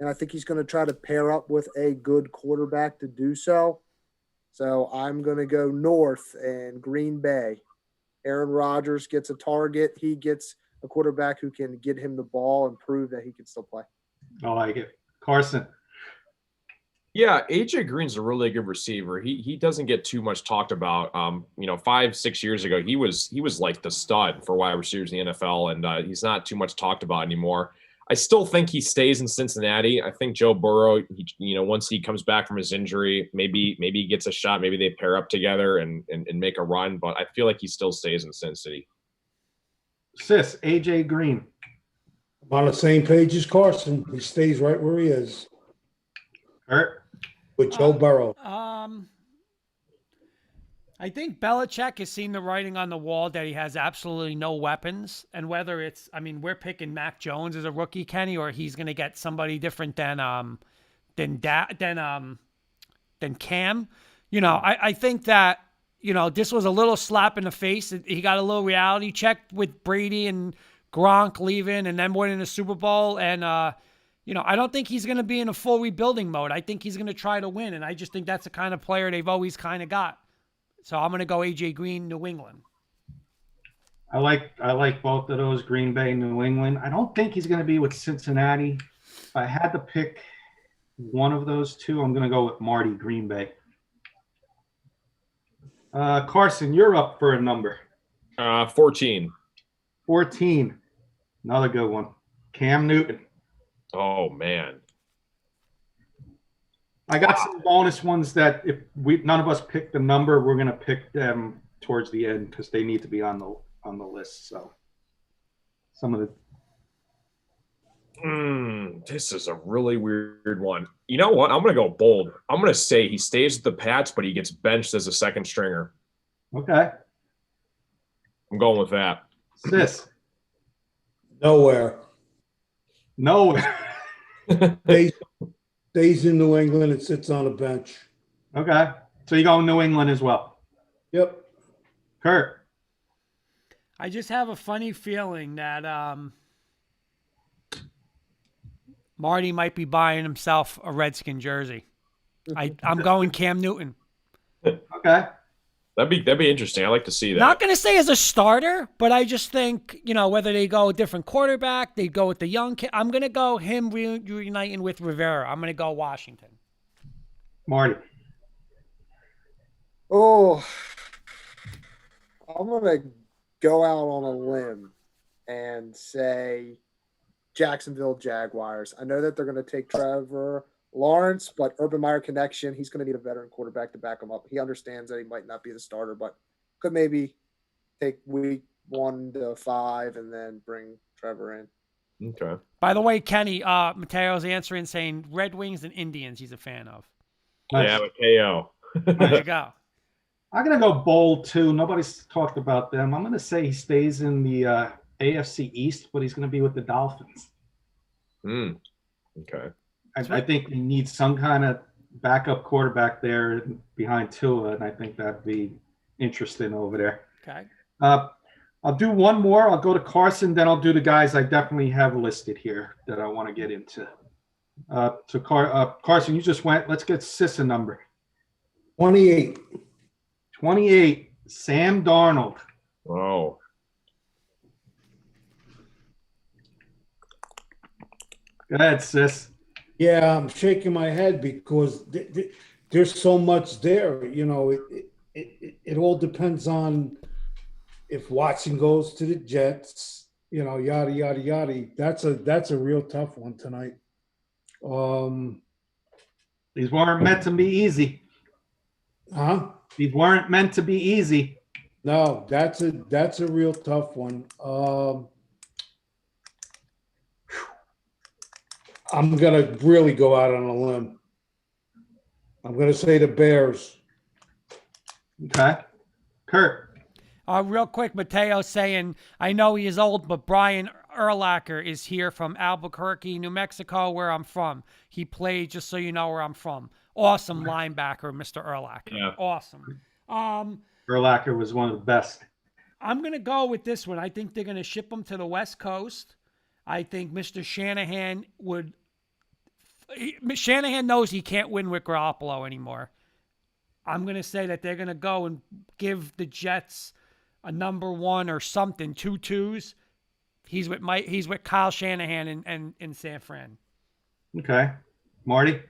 E: And I think he's going to try to pair up with a good quarterback to do so. So I'm going to go north and Green Bay. Aaron Rodgers gets a target. He gets a quarterback who can get him the ball and prove that he can still play.
C: I like it. Carson.
B: Yeah, AJ Green's a really good receiver. He doesn't get too much talked about. 5-6 years ago, he was like the stud for wide receivers in the NFL, and he's not too much talked about anymore. I still think he stays in Cincinnati. I think Joe Burrow, once he comes back from his injury, maybe he gets a shot. Maybe they pair up together and make a run. But I feel like he still stays in Sin City.
C: Sis, AJ Green.
D: I'm on the same page as Carson. He stays right where he is
C: Kurt.
D: with Joe Burrow.
A: I think Belichick has seen the writing on the wall that he has absolutely no weapons, and whether it's, we're picking Mac Jones as a rookie, Kenny, or he's going to get somebody different than Cam. I think that this was a little slap in the face. He got a little reality check with Brady and Gronk leaving and then winning the Super Bowl, and I don't think he's going to be in a full rebuilding mode. I think he's going to try to win, and I just think that's the kind of player they've always kind of got. So I'm going to go AJ Green, New England.
C: I like both of those, Green Bay, New England. I don't think he's going to be with Cincinnati. If I had to pick one of those two, I'm going to go with Marty, Green Bay. Carson, you're up for a number.
B: 14.
C: 14. Another good one. Cam Newton.
B: Oh, man.
C: I got some bonus ones that if none of us pick the number, we're going to pick them towards the end because they need to be on the list. So some of the
B: This is a really weird one. You know what? I'm going to go bold. I'm going to say he stays with the Pats, but he gets benched as a second stringer.
C: Okay.
B: I'm going with that.
C: Sis.
D: Nowhere. Stays in New England and sits on a bench.
C: Okay. So you go New England as well.
D: Yep.
C: Kurt.
A: I just have a funny feeling that Marty might be buying himself a Redskin jersey. I'm going Cam Newton.
C: Okay.
B: That'd be interesting. I like to see that.
A: Not going to say as a starter, but I just think, whether they go a different quarterback, they go with the young kid. I'm going to go him reuniting with Rivera. I'm going to go Washington.
C: Marty.
E: Oh, I'm going to go out on a limb and say Jacksonville Jaguars. I know that they're going to take Trevor Lawrence, but Urban Meyer connection, he's going to need a veteran quarterback to back him up. He understands that he might not be the starter, but could maybe take week 1 to 5 and then bring Trevor in.
B: Okay.
A: By the way, Kenny, Mateo's answering saying Red Wings and Indians he's a fan of.
C: Nice.
B: Yeah, but KO.
A: There you go.
C: I'm going to go bold too. Nobody's talked about them. I'm going to say he stays in the AFC East, but he's going to be with the Dolphins.
B: Okay.
C: I think he needs some kind of backup quarterback there behind Tua, and I think that'd be interesting over there.
A: Okay.
C: I'll do one more. I'll go to Carson, then I'll do the guys I definitely have listed here that I want to get into. So Carson, you just went. Let's get Sis a number.
D: 28.
C: 28, Sam Darnold.
B: Oh.
C: Go ahead, Sis.
D: Yeah, I'm shaking my head because there's so much there. It all depends on if Watson goes to the Jets, yada yada yada. That's a real tough one tonight.
C: These weren't meant to be easy.
D: Huh?
C: These weren't meant to be easy.
D: No, that's a real tough one. I'm gonna really go out on a limb. I'm gonna say the Bears.
C: Okay. Kurt.
A: Real quick, Mateo saying, I know he is old, but Brian Urlacher is here from Albuquerque, New Mexico, where I'm from. He played, just so you know where I'm from. Awesome linebacker, Mr. Urlacher.
B: Yeah.
A: Awesome.
C: Urlacher was one of the best.
A: I'm going to go with this one. I think they're going to ship him to the West Coast. I think Mr. Shanahan Shanahan knows he can't win with Garoppolo anymore. I'm going to say that they're going to go and give the Jets a number 1 or something, 2 twos. He's with Kyle Shanahan in San Fran.
C: Okay. Marty?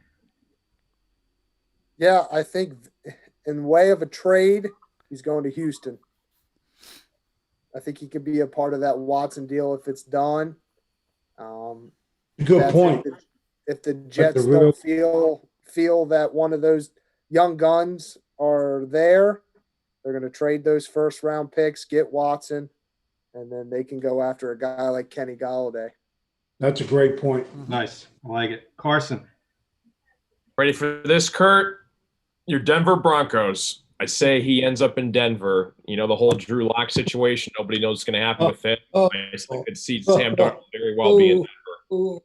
E: Yeah, I think in way of a trade, he's going to Houston. I think he could be a part of that Watson deal if it's done.
D: Good point.
E: If the Jets don't feel that one of those young guns are there, they're going to trade those first round picks, get Watson, and then they can go after a guy like Kenny Golladay.
D: That's a great point.
C: Nice. I like it. Carson.
B: Ready for this, Kurt? Your Denver Broncos. I say he ends up in Denver. You know, the whole Drew Lock situation. Nobody knows what's going to happen with it. I could see Sam Darnold very well be in Denver.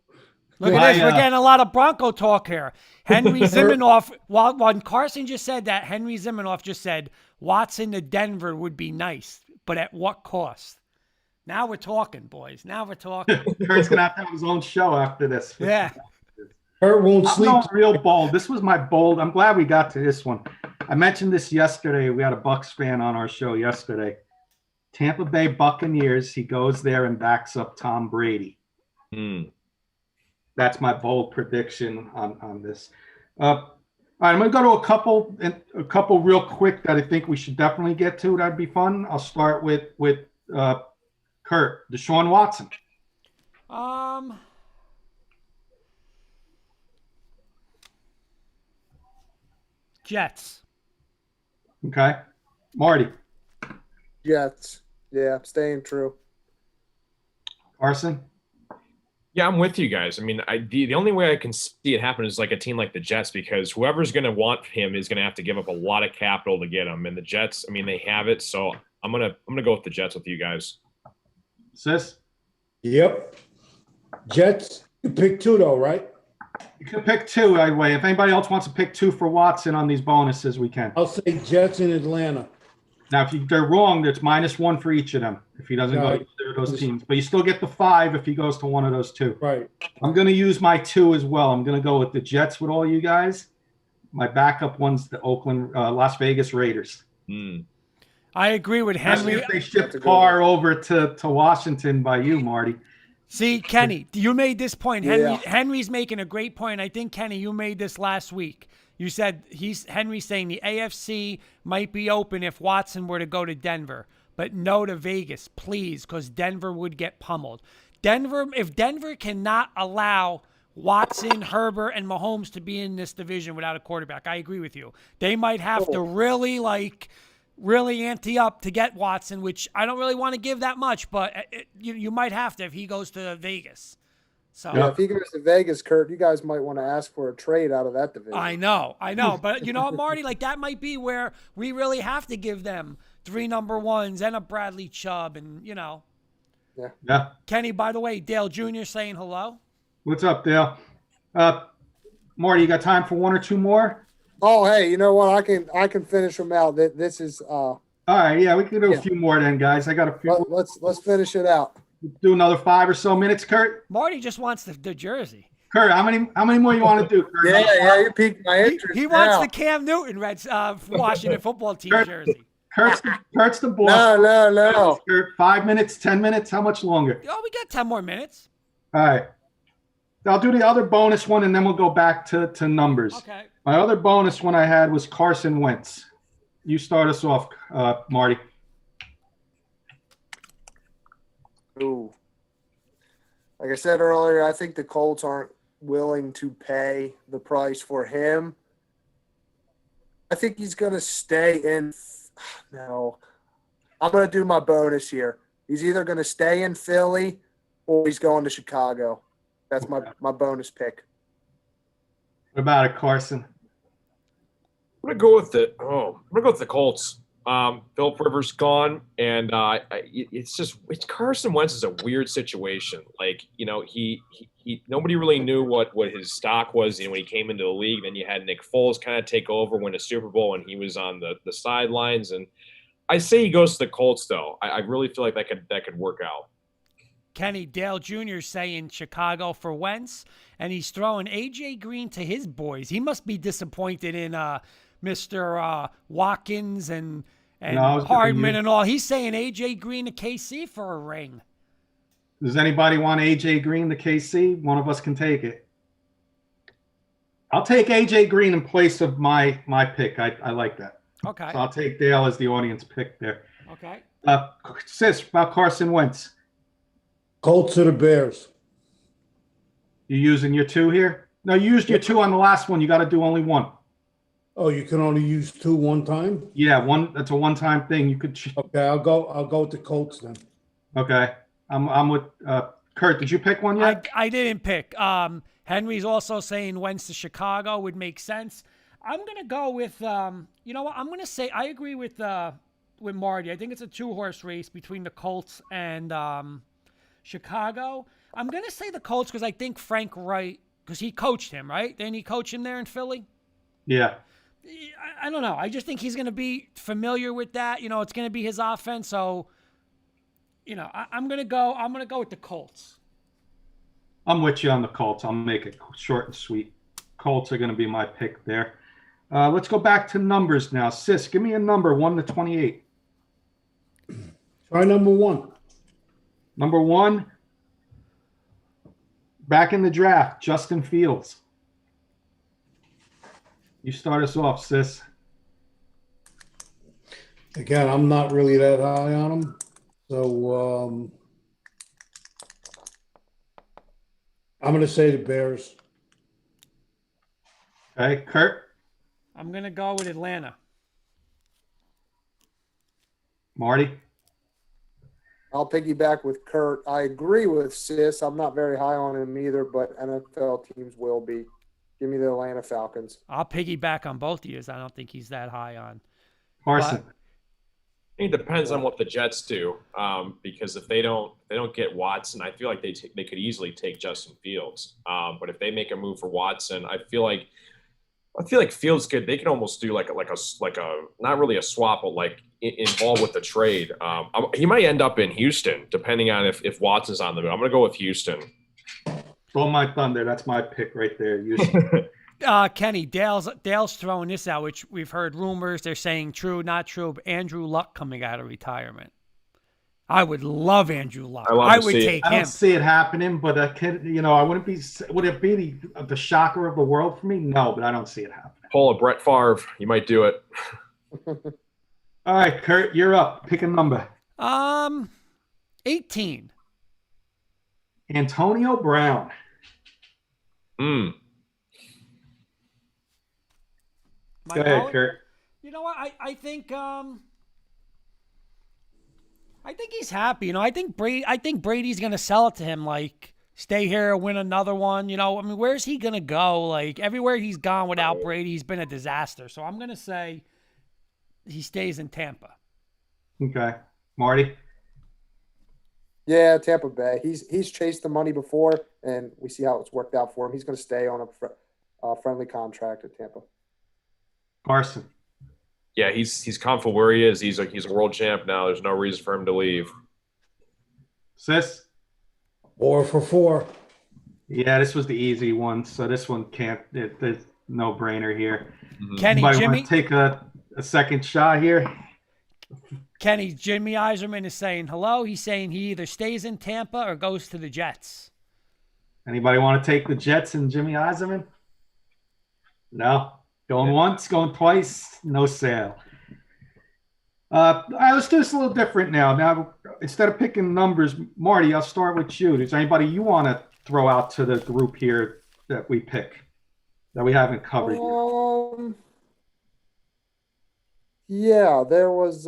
A: Look at this. We're getting a lot of Bronco talk here. Henry Zimenoff, when Carson just said that, Henry Zimenoff just said Watson to Denver would be nice, but at what cost? Now we're talking, boys. Now we're talking.
C: Kurt's going to have his own show after this.
A: Yeah.
D: Kurt won't
C: I'm
D: sleep.
C: going real bold. This was my bold. I'm glad we got to this one. I mentioned this yesterday. We had a Bucs fan on our show yesterday. Tampa Bay Buccaneers. He goes there and backs up Tom Brady. That's my bold prediction on this. All right, I'm going to go to a couple real quick that I think we should definitely get to. That'd be fun. I'll start with Kurt. Deshaun Watson.
A: Jets.
C: Okay. Marty.
E: Jets. Yeah, staying true.
C: Carson.
B: Yeah, I'm with you guys. I mean, the only way I can see it happen is like a team like the Jets, because whoever's going to want him is going to have to give up a lot of capital to get him. And the Jets, I mean, they have it. So I'm gonna go with the Jets with you guys.
C: Sis.
D: Yep. Jets. You pick 2 though, right?
C: You can pick 2 right away. If anybody else wants to pick 2 for Watson on these bonuses, we can.
D: I'll say Jets in Atlanta.
C: Now, if they're wrong, there's -1 for each of them if he doesn't go to either of those teams. But you still get the 5 if he goes to one of those 2.
D: Right.
C: I'm going to use my 2 as well. I'm going to go with the Jets with all you guys. My backup one's the Las Vegas Raiders.
A: I agree with
C: Especially
A: Henry.
C: if they shipped Carr over to Washington by you, Marty.
A: See, Kenny, you made this point.
E: Yeah.
A: Henry's making a great point. I think, Kenny, you made this last week. You said Henry's saying the AFC might be open if Watson were to go to Denver, but no to Vegas, please, because Denver would get pummeled. If Denver cannot allow Watson, Herbert, and Mahomes to be in this division without a quarterback, I agree with you. They might have to really ante up to get Watson, which I don't really want to give that much, but you might have to if he goes to Vegas. So
E: Yeah, if he goes to Vegas, Kurt, you guys might want to ask for a trade out of that division.
A: I know. But you know what, Marty? Like, that might be where we really have to give them 3 number 1s and a Bradley Chubb and,
C: Yeah.
A: Kenny, by the way, Dale Jr. saying hello.
C: What's up, Dale? Marty, you got time for 1 or 2 more?
E: Oh, hey, you know what? I can finish them out. This is
C: All right, yeah, we can do a few more then, guys. I got a few.
E: let's finish it out.
C: Do another 5 or so minutes, Kurt.
A: Marty just wants the jersey.
C: Kurt, how many more you want to do, Kurt?
E: Yeah, you piqued my interest.
A: He wants
E: now.
A: the Cam Newton Washington football team jersey.
C: Kurt's the boss.
E: No.
C: Kurt, 5 minutes, 10 minutes, how much longer?
A: Oh, we got 10 more minutes.
C: All right. I'll do the other bonus one, and then we'll go back to numbers.
A: Okay.
C: My other bonus one I had was Carson Wentz. You start us off, Marty.
E: Ooh. Like I said earlier, I think the Colts aren't willing to pay the price for him. I think he's going to stay in. No. I'm going to do my bonus here. He's either going to stay in Philly or he's going to Chicago. That's my bonus pick.
C: What about it, Carson?
B: I'm gonna go with the Colts. Philip Rivers gone, and it's Carson Wentz is a weird situation. Like, you know, he nobody really knew what his stock was, when he came into the league. Then you had Nick Foles kind of take over, win a Super Bowl, and he was on the sidelines. And I say he goes to the Colts, though. I really feel like that could work out.
A: Kenny Dale Jr. saying Chicago for Wentz, and he's throwing A.J. Green to his boys. He must be disappointed in Mr. Watkins and Hardman and all. He's saying A.J. Green to KC for a ring.
C: Does anybody want A.J. Green to KC? One of us can take it. I'll take A.J. Green in place of my pick. I like that.
A: Okay.
C: So I'll take Dale as the audience pick there.
A: Okay.
C: Sis, about Carson Wentz.
D: Colts or the Bears?
C: You using your 2 here? No, you used your 2 on the last one. You got to do only 1.
D: Oh, you can only use 2 one time?
C: Yeah, one. That's a one-time thing. You could.
D: Okay, I'll go with the Colts then.
C: Okay, I'm with Kurt. Did you pick one yet?
A: I didn't pick. Henry's also saying Wentz to Chicago would make sense. I'm gonna go with you know what? I'm gonna say I agree with Marty. I think it's a 2-horse race between the Colts and Chicago. I'm going to say the Colts because I think Frank Wright, because he coached him, right? Didn't he coach him there in Philly?
C: Yeah.
A: I don't know. I just think he's going to be familiar with that. You know, it's going to be his offense. So, you know, I'm going to go with the Colts.
C: I'm with you on the Colts. I'll make it short and sweet. Colts are going to be my pick there. Let's go back to numbers now. Sis, give me a number 1 to 28.
D: Try number 1.
C: Number 1, back in the draft, Justin Fields. You start us off, Sis.
D: Again, I'm not really that high on him. So I'm going to say the Bears.
C: Okay, Kurt?
A: I'm going to go with Atlanta.
C: Marty?
E: I'll piggyback with Kurt. I agree with Sis. I'm not very high on him either, but NFL teams will be. Give me the Atlanta Falcons.
A: I'll piggyback on both of you. I don't think he's that high on.
C: Carson?
B: It depends on what the Jets do, because if they don't get Watson, I feel like they could easily take Justin Fields. But if they make a move for Watson, I feel like Fields could. They can almost do like a not really a swap, but like involved with the trade. He might end up in Houston, depending on if Watson's on the move. I'm going to go with Houston.
C: Stole my thunder. That's my pick right there. Houston.
A: Kenny, Dale's throwing this out, which we've heard rumors. They're saying true, not true. But Andrew Luck coming out of retirement. I would love Andrew Luck. I would take him.
C: I don't see it happening, but I wouldn't be. Would it be the shocker of the world for me? No, but I don't see it happening.
B: Pull a Brett Favre. You might do it.
C: All right, Kurt, you're up. Pick a number.
A: 18.
C: Antonio Brown.
A: Am I
C: Go ahead,
A: going?
C: Kurt.
A: You know what? I think he's happy. You know, I think Brady's gonna sell it to him, like, stay here, win another one. You know, I mean, where's he gonna go? Like, everywhere he's gone without Brady, he's been a disaster. So I'm gonna say he stays in Tampa.
C: Okay. Marty?
E: Yeah, Tampa Bay. He's chased the money before, and we see how it's worked out for him. He's going to stay on a friendly contract at Tampa.
C: Carson?
B: Yeah, he's comfortable where he is. He's a world champ now. There's no reason for him to leave.
C: Sis?
D: 4 for 4.
C: Yeah, this was the easy one, so this one there's no brainer here.
A: Kenny,
C: Anybody
A: Jimmy,
C: want to take a second shot here?
A: Kenny, Jimmy Iserman is saying hello. He's saying he either stays in Tampa or goes to the Jets.
C: Anybody want to take the Jets and Jimmy Iserman? No. Going once, going twice, no sale. All right, let's do this a little different now. Now, instead of picking numbers, Marty, I'll start with you. Is there anybody you want to throw out to the group here that we pick that we haven't covered yet?
E: Yeah, there was.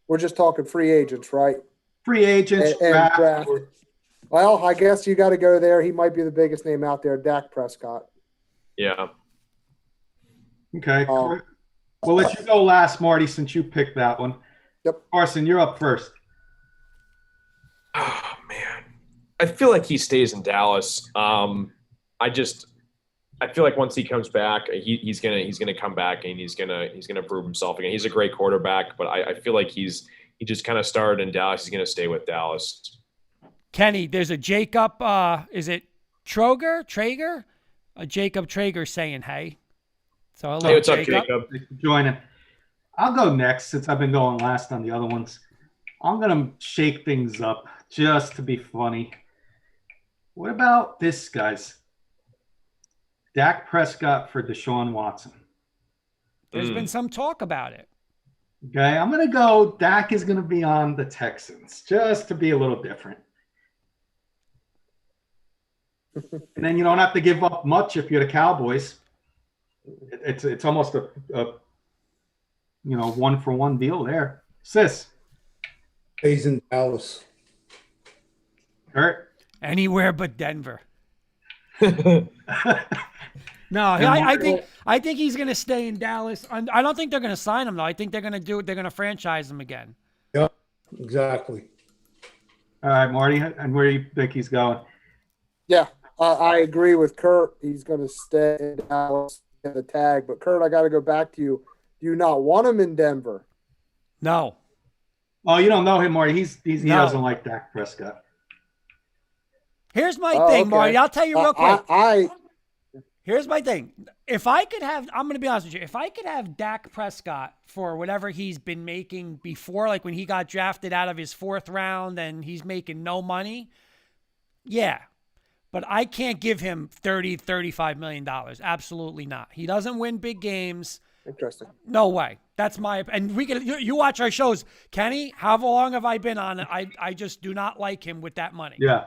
E: We're just talking free agents, right?
C: Free agents,
E: And
C: draft,
E: draft. Well, I guess you got to go there. He might be the biggest name out there, Dak Prescott.
B: Yeah.
C: Okay. We'll let you go last, Marty, since you picked that one.
E: Yep.
C: Carson, you're up first.
B: Oh man, I feel like he stays in Dallas. I feel like once he comes back, he's gonna come back and he's gonna prove himself again. He's a great quarterback, but I feel like he just kind of started in Dallas. He's gonna stay with Dallas.
A: Kenny, there's a Jacob. Is it Traeger? A Jacob Traeger saying hey. So hello,
B: Hey, what's up,
A: Jacob.
B: Jacob?
C: Thanks for joining. I'll go next since I've been going last on the other ones. I'm going to shake things up just to be funny. What about this, guys? Dak Prescott for Deshaun Watson.
A: There's been some talk about it.
C: Okay, I'm going to go Dak is going to be on the Texans just to be a little different. And then you don't have to give up much if you're the Cowboys. It's almost a 1-for-1 deal there. Sis,
D: Stays in Dallas.
C: Kurt.
A: Anywhere but Denver. No, I think he's going to stay in Dallas. I don't think they're going to sign him though. I think they're going to do it. They're going to franchise him again.
D: Yep, exactly.
C: All right, Marty, and where do you think he's going?
E: Yeah, I agree with Kurt. He's going to stay in Dallas in the tag. But Kurt, I got to go back to you. Do you not want him in Denver?
A: No.
C: Oh, you don't know him, Marty. He
A: No.
C: doesn't like Dak Prescott.
A: Here's my
E: Oh,
A: thing,
E: okay.
A: Marty. I'll tell you real quick.
E: Here's
A: my thing. If I could have, I'm going to be honest with you. If I could have Dak Prescott for whatever he's been making before, like when he got drafted out of his 4th round and he's making no money, yeah. But I can't give him $35 million. Absolutely not. He doesn't win big games.
E: Interesting.
A: No way. That's my, and we can, you watch our shows. Kenny, how long have I been on it? I just do not like him with that money.
C: Yeah.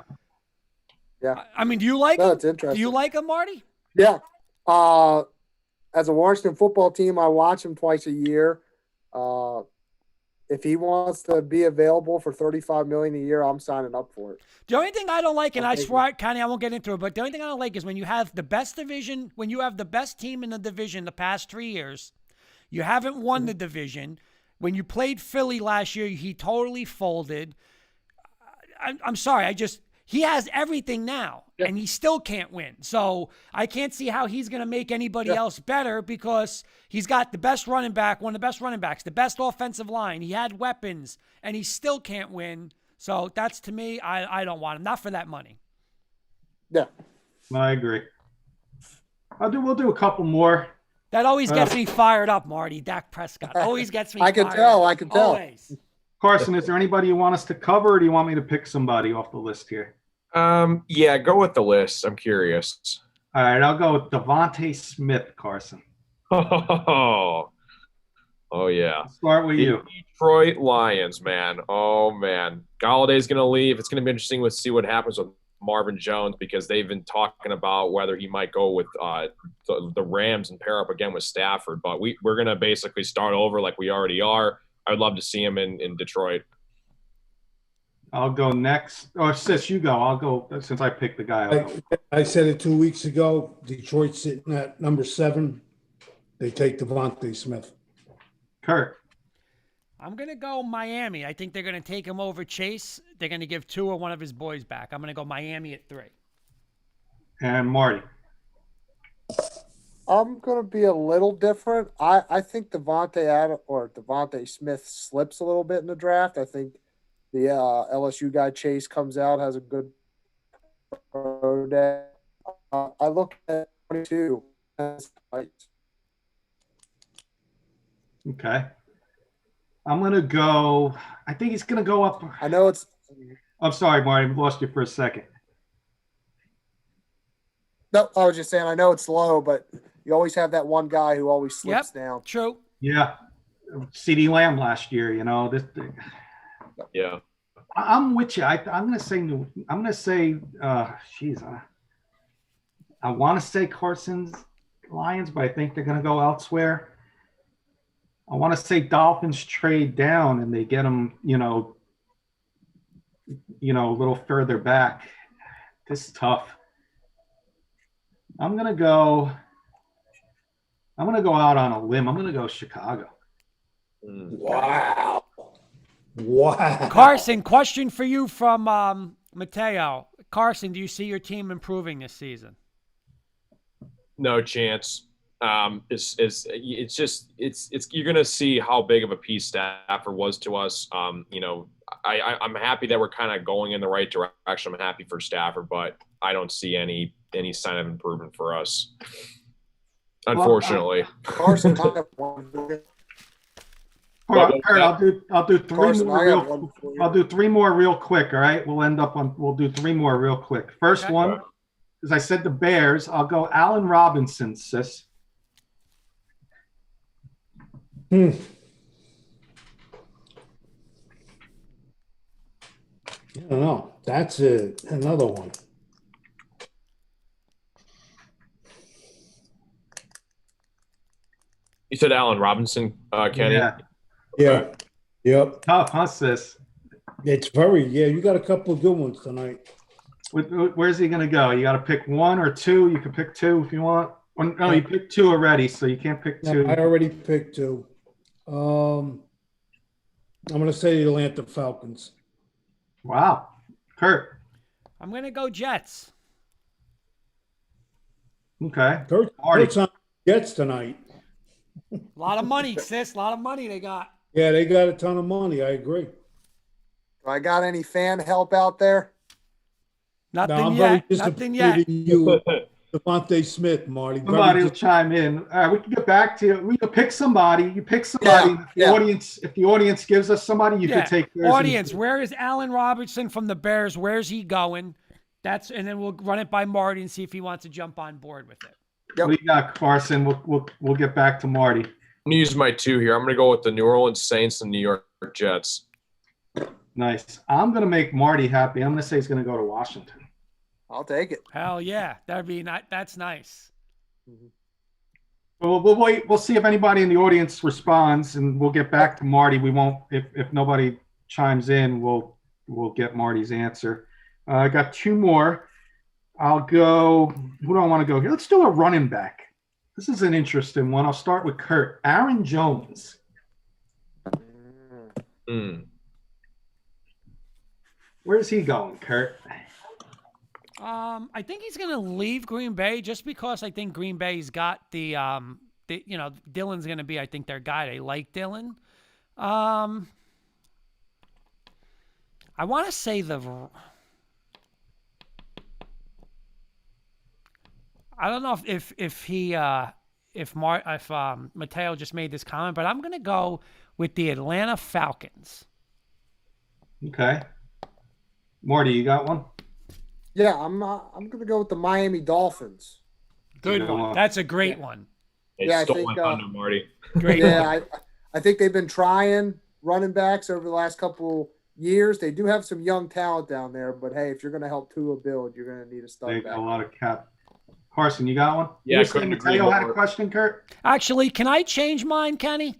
E: Yeah.
A: I mean, do you like him?
E: It's interesting.
A: Do you like him, Marty?
E: Yeah. As a Washington football team, I watch him twice a year. If he wants to be available for $35 million a year, I'm signing up for it.
A: The only thing I don't like, and I
E: Okay.
A: swear, Kenny, I won't get into it, but the only thing I don't like is when you have the best division, when you have the best team in the division the past 3 years, you haven't won the division. When you played Philly last year, he totally folded. I'm sorry, he has everything now, and he still can't win. So I can't see how he's going to make anybody else better because he's got the best running back, one of the best running backs, the best offensive line. He had weapons, and he still can't win. So that's, to me, I don't want him. Not for that money.
E: Yeah.
C: I agree. We'll do a couple more.
A: That always gets me fired up, Marty. Dak Prescott always gets me
E: I can
A: fired
E: tell.
A: up.
E: I can tell.
A: Always.
C: Carson, is there anybody you want us to cover, or do you want me to pick somebody off the list here?
B: Yeah, go with the list. I'm curious.
C: All right, I'll go with Devontae Smith, Carson.
B: Oh yeah.
C: I'll start with you.
B: Detroit Lions, man. Oh man. Galladay's gonna leave. It's gonna be interesting to see what happens with Marvin Jones because they've been talking about whether he might go with the Rams and pair up again with Stafford. But we're gonna basically start over like we already are. I'd love to see him in Detroit.
C: I'll go next. Or Sis, you go. I'll go since I picked the guy. I'll go.
D: I said it 2 weeks ago. Detroit's sitting at number 7. They take Devontae Smith.
C: Kurt.
A: I'm going to go Miami. I think they're going to take him over Chase. They're going to give Tua one of his boys back. I'm going to go Miami at 3.
C: And Marty.
E: I'm going to be a little different. I think Devontae Smith slips a little bit in the draft. I think the LSU guy Chase comes out, has a good pro day. I look at 22.
C: Okay. I'm going to go. I think he's going to go up.
E: I know it's.
C: I'm sorry, Marty. I lost you for a second.
E: No, I was just saying, I know it's low, but you always have that one guy who always slips down.
A: True.
C: Yeah. CeeDee Lamb last year. You know,
B: Yeah.
C: I'm with you. I'm gonna say I'm gonna say. I want to say Carson's Lions, but I think they're gonna go elsewhere. I want to say Dolphins trade down and they get them. A little further back. This is tough. I'm gonna go out on a limb. I'm gonna go Chicago.
D: Wow.
A: Carson, question for you from Mateo. Carson, do you see your team improving this season?
B: No chance. It's you're gonna see how big of a piece Stafford was to us. I'm happy that we're kind of going in the right direction. I'm happy for Stafford, but I don't see any sign of improvement for us, unfortunately.
E: Carson, I have one.
C: All right, I'll do three
E: Carson,
C: more
E: I have one for you.
C: I'll do three more real quick. All right, we'll do three more real quick. First
A: Okay.
C: one, as I said, the Bears. I'll go Allen Robinson, sis.
D: I don't know. That's another one.
B: You said Allen Robinson, Kenny.
C: Yeah,
D: Yeah. Yep.
C: tough, huh, sis?
D: It's very, you got a couple of good ones tonight.
C: Where's he gonna go? You got to pick one or two. You can pick two if you want. No, you picked two already, so you can't pick
D: No,
C: two.
D: I already picked two. I'm going to say the Atlanta Falcons.
C: Wow, Kurt.
A: I'm going to go Jets.
C: Okay.
D: Kurt's on Jets tonight.
A: A lot of money, sis. A lot of money they got.
D: Yeah, they got a ton of money. I agree.
E: Do I got any fan help out there?
A: Nothing
D: I'm
A: yet.
D: very
A: Nothing
D: disappointed
A: yet.
D: in you, Devontae Smith, Marty.
C: Somebody will chime in. All right, we can get back to it. We can pick somebody. You pick somebody.
E: Yeah.
C: If the audience gives us somebody, you can take theirs.
A: Audience, where is Allen Robinson from the Bears? Where's he going? And then we'll run it by Marty and see if he wants to jump on board with it.
C: What do you got, Carson? We'll get back to Marty.
B: I'm gonna use my two here. I'm gonna go with the New Orleans Saints and New York Jets.
C: Nice. I'm gonna make Marty happy. I'm gonna say he's gonna go to Washington.
E: I'll take it.
A: Hell yeah, that's nice.
C: We'll wait. We'll see if anybody in the audience responds, and we'll get back to Marty. We won't. If nobody chimes in, we'll get Marty's answer. I got two more. I'll go. Who do I want to go here? Let's do a running back. This is an interesting one. I'll start with Kurt. Aaron Jones. Where's he going, Kurt?
A: I think he's going to leave Green Bay just because I think Green Bay's got Dylan's going to be, I think, their guy. They like Dylan. I want to say I don't know if Mateo just made this comment, but I'm going to go with the Atlanta Falcons.
C: Okay. Marty, you got one?
E: Yeah, I'm gonna go with the Miami Dolphins.
A: Good one. That's a great one.
B: They
E: I
B: stole
E: think,
B: my thunder, Marty.
A: Great.
E: Yeah, I think they've been trying running backs over the last couple years. They do have some young talent down there, but hey, if you're gonna help Tua build, you're gonna need a
C: They
E: stud
C: got
E: back.
C: a lot of cap. Carson, you got one?
B: Yeah,
C: You
B: I
C: were
B: couldn't
C: saying
B: agree
C: Mateo had a
B: more.
C: question, Kurt?
A: Actually, can I change mine, Kenny?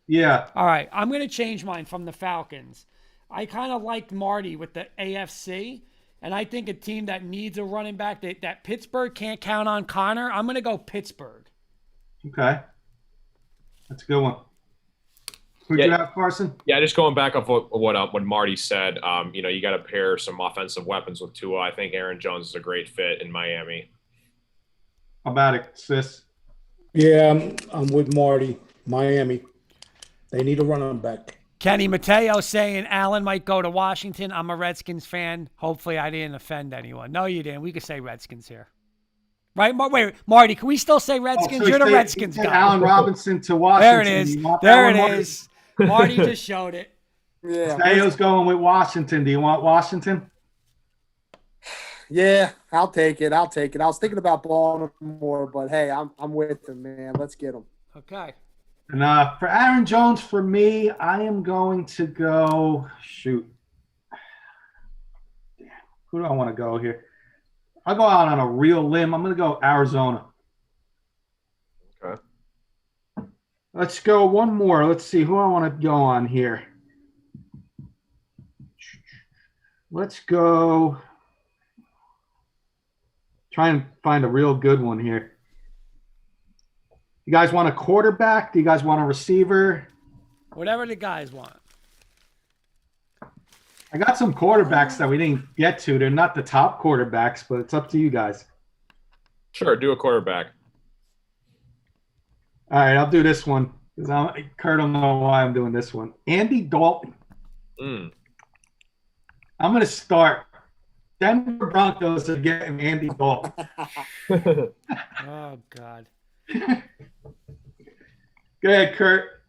C: Yeah.
A: All right, I'm going to change mine from the Falcons. I kind of liked Marty with the AFC, and I think a team that needs a running back that Pittsburgh can't count on Connor. I'm going to go Pittsburgh.
C: Okay. That's a good one. Who'd you have, Carson?
B: Yeah, just going back off what Marty said. You got to pair some offensive weapons with Tua. I think Aaron Jones is a great fit in Miami.
C: How about it, sis?
D: Yeah, I'm with Marty. Miami. They need a running back.
A: Kenny Mateo saying Allen might go to Washington. I'm a Redskins fan. Hopefully I didn't offend anyone. No, you didn't. We could say Redskins here. Right? Wait, Marty, can we still say Redskins?
C: so
A: You're the
C: he
A: Redskins
C: said
A: guy.
C: Allen Robinson to Washington.
A: There it is.
C: Do you want
A: There
C: that
A: it
C: one, Marty?
A: is. Marty just showed it.
E: Yeah,
C: Mateo's going with Washington. Do you want Washington?
E: yeah, I'll take it. I was thinking about Baltimore, but hey, I'm with them, man. Let's get them.
A: Okay.
C: And for Aaron Jones, for me, I am going to go. Shoot, who do I want to go here? I'll go out on a real limb. I'm going to go Arizona.
B: Okay.
C: Let's go one more. Let's see who I want to go on here. Let's go. Try and find a real good one here. You guys want a quarterback? Do you guys want a receiver?
A: Whatever the guys want.
C: I got some quarterbacks that we didn't get to. They're not the top quarterbacks, but it's up to you guys.
B: Sure, do a quarterback.
C: All right, I'll do this one. Kurt will know why I'm doing this one. Andy Dalton.
B: Mm.
C: I'm going to start. Denver Broncos are getting Andy Dalton.
A: Oh God.
C: Go ahead, Kurt.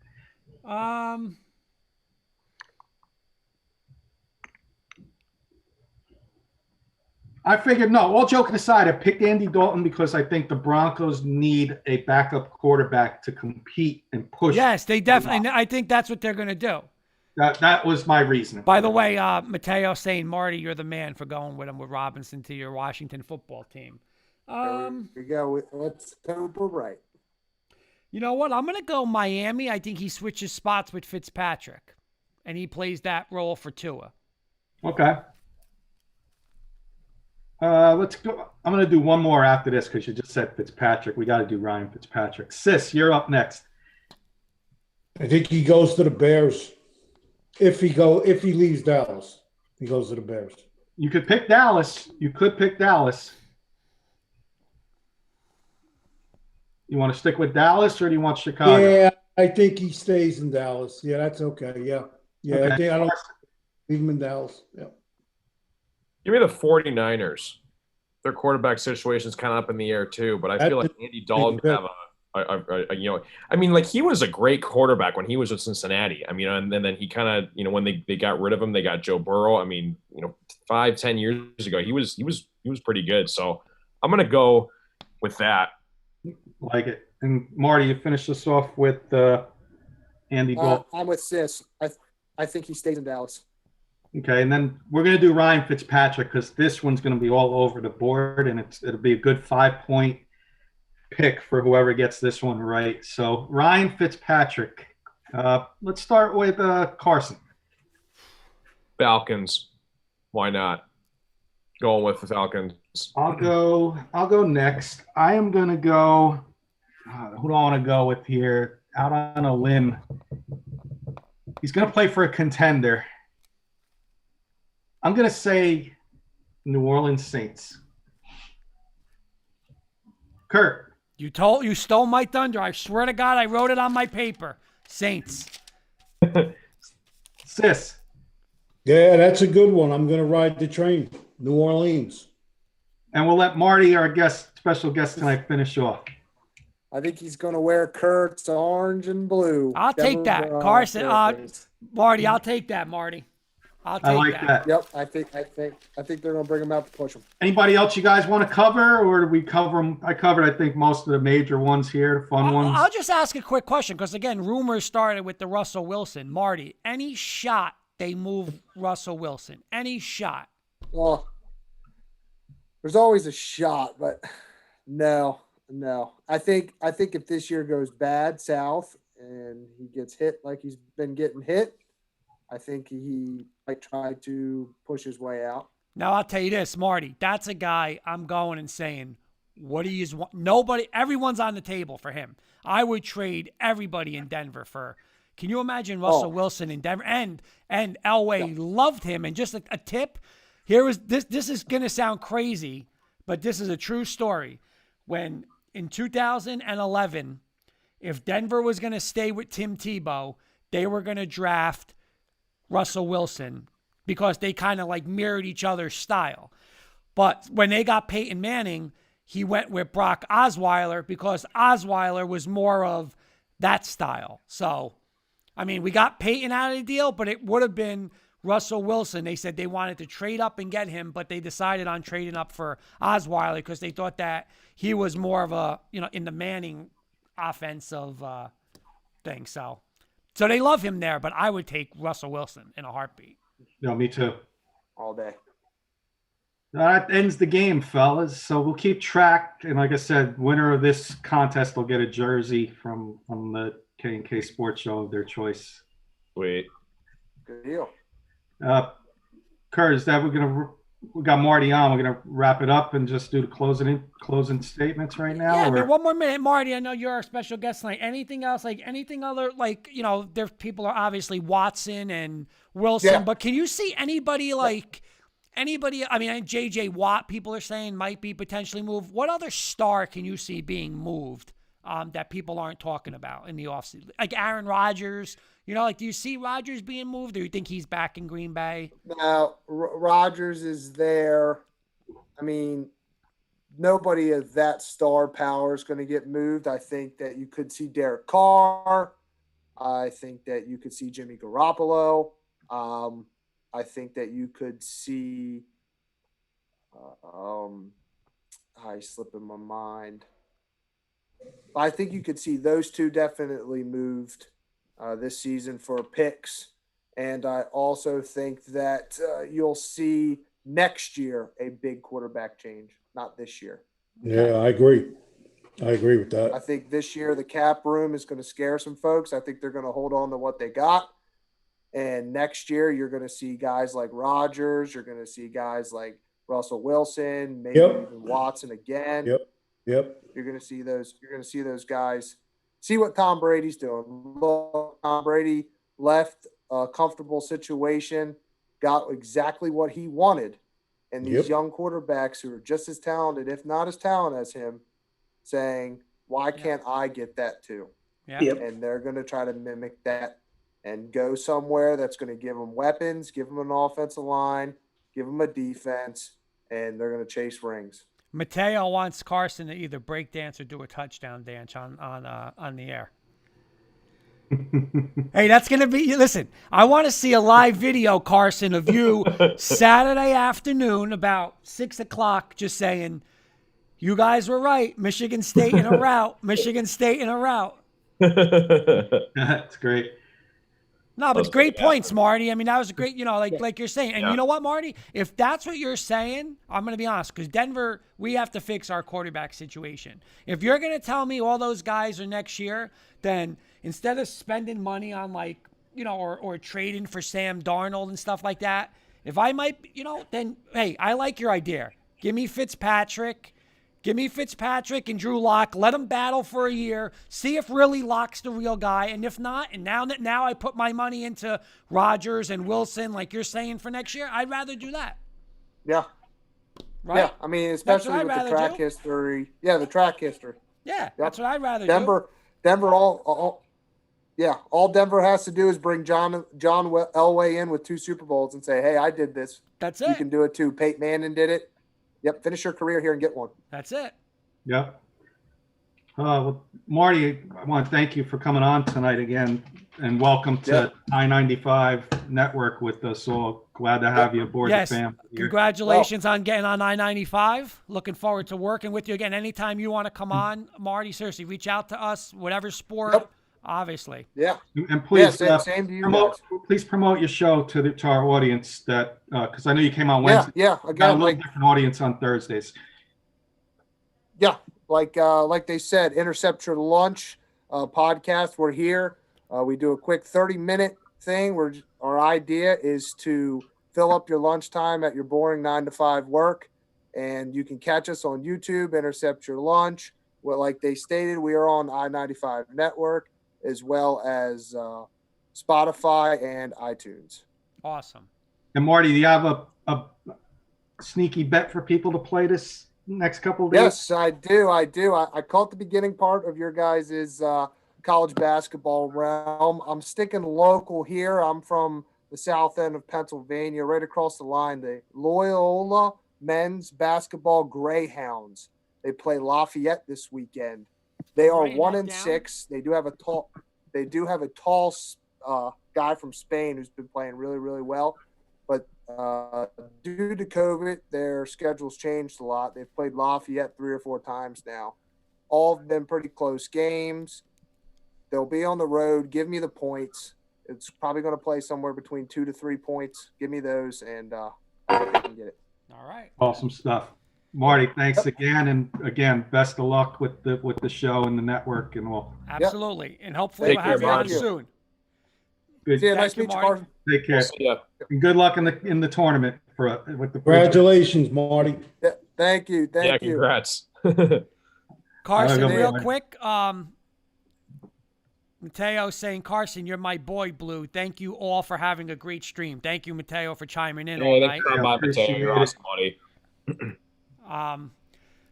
C: I figured, no, all joking aside, I picked Andy Dalton because I think the Broncos need a backup quarterback to compete and push.
A: Yes, they definitely. I think that's what they're going to do.
C: That was my reasoning.
A: By the way, Mateo saying, Marty, you're the man for going with him with Robinson to your Washington football team.
E: There we go. Let's hope we're right.
A: You know what? I'm going to go Miami. I think he switches spots with Fitzpatrick, and he plays that role for Tua.
C: Okay. Let's go. I'm going to do one more after this because you just said Fitzpatrick. We got to do Ryan Fitzpatrick. Sis, you're up next.
D: I think he goes to the Bears. If he leaves Dallas, he goes to the Bears.
C: You could pick Dallas. You could pick Dallas. You want to stick with Dallas or do you want Chicago?
D: Yeah, I think he stays in Dallas. Yeah, that's okay. Yeah.
C: Okay.
D: I think I don't leave him in Dallas. Yeah.
B: Give me the 49ers. Their quarterback situation is kind of up in the air too, but I feel like Andy Dalton could have I mean, like he was a great quarterback when he was at Cincinnati. I mean, and then he kind of, when they got rid of him, they got Joe Burrow. I mean, 5-10 years ago, he was pretty good. So I'm gonna go with that.
C: Like it. And Marty, you finish this off with Andy Dalton.
E: I'm with Sis. I think he stays in Dallas.
C: Okay, and then we're going to do Ryan Fitzpatrick because this one's going to be all over the board, and it'll be a good 5-point pick for whoever gets this one right. So Ryan Fitzpatrick. Let's start with Carson.
B: Falcons. Why not? Going with the Falcons.
C: I'll go next. I am going to go. Who do I want to go with here? Out on a limb. He's going to play for a contender. I'm going to say New Orleans Saints. Kurt.
A: You stole my thunder. I swear to God, I wrote it on my paper. Saints.
C: Sis.
D: Yeah, that's a good one. I'm going to ride the train. New Orleans.
C: And we'll let Marty, our special guest tonight, finish off.
E: I think he's going to wear Kurt's orange and blue.
A: I'll take that. Carson. Marty, I'll take that, Marty. I'll take
C: I like that.
E: Yep, I think they're going to bring him out to push him.
C: Anybody else you guys want to cover, or did we cover them? I covered, I think, most of the major ones here, the fun ones.
A: I'll just ask a quick question because, again, rumors started with the Russell Wilson. Marty, any shot they move Russell Wilson? Any shot?
E: Well, there's always a shot, but no. I think if this year goes bad south and he gets hit like he's been getting hit, I think he might try to push his way out.
A: Now, I'll tell you this, Marty. That's a guy I'm going and saying, what do you want? Nobody, everyone's on the table for him. I would trade everybody in Denver for. Can you imagine Russell Wilson in Denver? And Elway loved him. And just a tip, here was this. This is going to sound crazy, but this is a true story. When in 2011, if Denver was going to stay with Tim Tebow, they were going to draft Russell Wilson because they kind of like mirrored each other's style. But when they got Peyton Manning, he went with Brock Osweiler because Osweiler was more of that style. So, I mean, we got Peyton out of the deal, but it would have been Russell Wilson. They said they wanted to trade up and get him, but they decided on trading up for Osweiler because they thought that he was more of a, in the Manning offense of thing. So they love him there, but I would take Russell Wilson in a heartbeat.
C: Me too.
E: all day.
C: That ends the game, fellas. So we'll keep track. And like I said, winner of this contest will get a jersey from the K&K Sports Show of their choice.
B: Sweet.
E: Good deal.
C: Kurt, is that we got Marty on. We're gonna wrap it up and just do the closing statements right now.
A: Yeah, I
C: or-
A: mean, one more minute, Marty. I know you're our special guest tonight. Anything else? Like anything other? Like there's people are obviously Watson and Wilson,
E: Yeah.
A: but can you see anybody like anybody? I mean, J.J. Watt. People are saying might be potentially moved. What other star can you see being moved that people aren't talking about in the offseason? Like Aaron Rodgers. Do you see Rodgers being moved, or you think he's back in Green Bay?
E: Now, Rodgers is there. I mean, nobody of that star power is going to get moved. I think that you could see Derek Carr. I think that you could see Jimmy Garoppolo. I think that you could see I slip in my mind. I think you could see those two definitely moved this season for picks. And I also think that you'll see next year a big quarterback change, not this year.
D: Yeah, I agree. I agree with that.
E: I think this year the cap room is going to scare some folks. I think they're going to hold on to what they got. And next year you're going to see guys like Rodgers. You're going to see guys like Russell Wilson, maybe even Watson again.
D: Yep.
E: You're going to see those. You're going to see those guys. See what Tom Brady's doing. Look, Tom Brady left a comfortable situation, got exactly what he wanted, and these young quarterbacks who are just as talented, if not as talented as him, saying, "Why can't I get that too?"
A: Yeah.
C: Yep.
E: And they're going to try to mimic that and go somewhere that's going to give them weapons, give them an offensive line, give them a defense, and they're going to chase rings.
A: Mateo wants Carson to either break dance or do a touchdown dance on the air. Hey, that's gonna be. Listen, I want to see a live video, Carson, of you Saturday afternoon about 6:00, just saying, "You guys were right. Michigan State in a route. Michigan State in a route."
C: That's great.
A: No, but great points, Marty. I mean, that was a great, like you're saying. And you know what, Marty? If that's what you're saying, I'm going to be honest, because Denver, we have to fix our quarterback situation. If you're going to tell me all those guys are next year, then instead of spending money on or trading for Sam Darnold and stuff like that, if I might, then, hey, I like your idea. Give me Fitzpatrick. Give me Fitzpatrick and Drew Lock. Let them battle for a year. See if really Lock's the real guy. And if not, and now I put my money into Rodgers and Wilson, like you're saying, for next year, I'd rather do that.
E: Yeah.
A: Right?
E: Yeah. I mean, especially with the track history. Yeah, the track history.
A: Yeah, that's what I'd rather
E: do. Denver, all Denver has to do is bring John Elway in with 2 Super Bowls and say, "Hey, I did this.
A: That's it.
E: You can do it too." Peyton Manning did it. Yep, finish your career here and get one.
A: That's it.
C: Yep. Well, Marty, I want to thank you for coming on tonight again, and welcome to I-95 Network with us all. Glad to have you aboard the family.
A: Congratulations on getting on I-95. Looking forward to working with you again. Anytime you want to come on, Marty, seriously, reach out to us, whatever sport, obviously.
E: Yeah.
C: And please,
E: same to you
C: please promote your show to our audience, that because I know you came on Wednesday.
E: Yeah. Again,
C: a little different audience on Thursdays.
E: Yeah, like they said, Intercept Your Lunch podcast. We're here. We do a quick 30-minute thing where our idea is to fill up your lunchtime at your boring 9-to-5 work, and you can catch us on YouTube, Intercept Your Lunch. Well, like they stated, we are on I-95 Network as well as Spotify and iTunes.
A: Awesome.
C: And Marty, do you have a sneaky bet for people to play this next couple of days?
E: Yes, I do. I caught the beginning part of your guys' college basketball realm. I'm sticking local here. I'm from the south end of Pennsylvania, right across the line. The Loyola men's basketball Greyhounds. They play Lafayette this weekend. They are 1-6. They do have a tall guy from Spain who's been playing really, really well. But due to COVID, their schedule's changed a lot. They've played Lafayette 3 or 4 times now. All of them pretty close games. They'll be on the road. Give me the points. It's probably going to play somewhere between 2 to 3 points. Give me those, and I think they can get it.
A: All right.
C: Awesome stuff. Marty, thanks again, and again, best of luck with the show and the network, and we'll
A: Absolutely. And hopefully
B: Take
A: we'll have
B: care,
A: you on
B: Marty.
A: soon.
C: good.
E: See ya.
A: Thank
E: Nice to
A: you,
E: meet you,
A: Marty.
E: Carson.
C: Take care.
B: Yeah.
C: And good luck in the tournament with the
D: Congratulations, Marty.
E: Yeah, thank you.
B: Yeah,
E: Thank you.
B: congrats.
A: Carson,
C: Have a good
A: real
C: one.
A: quick. Mateo saying, Carson, you're my boy, Blue. Thank you all for having a great stream. Thank you, Mateo, for chiming in all
B: Yeah,
A: night.
B: thanks for my
C: appreciate
B: You're
C: it.
B: awesome, buddy.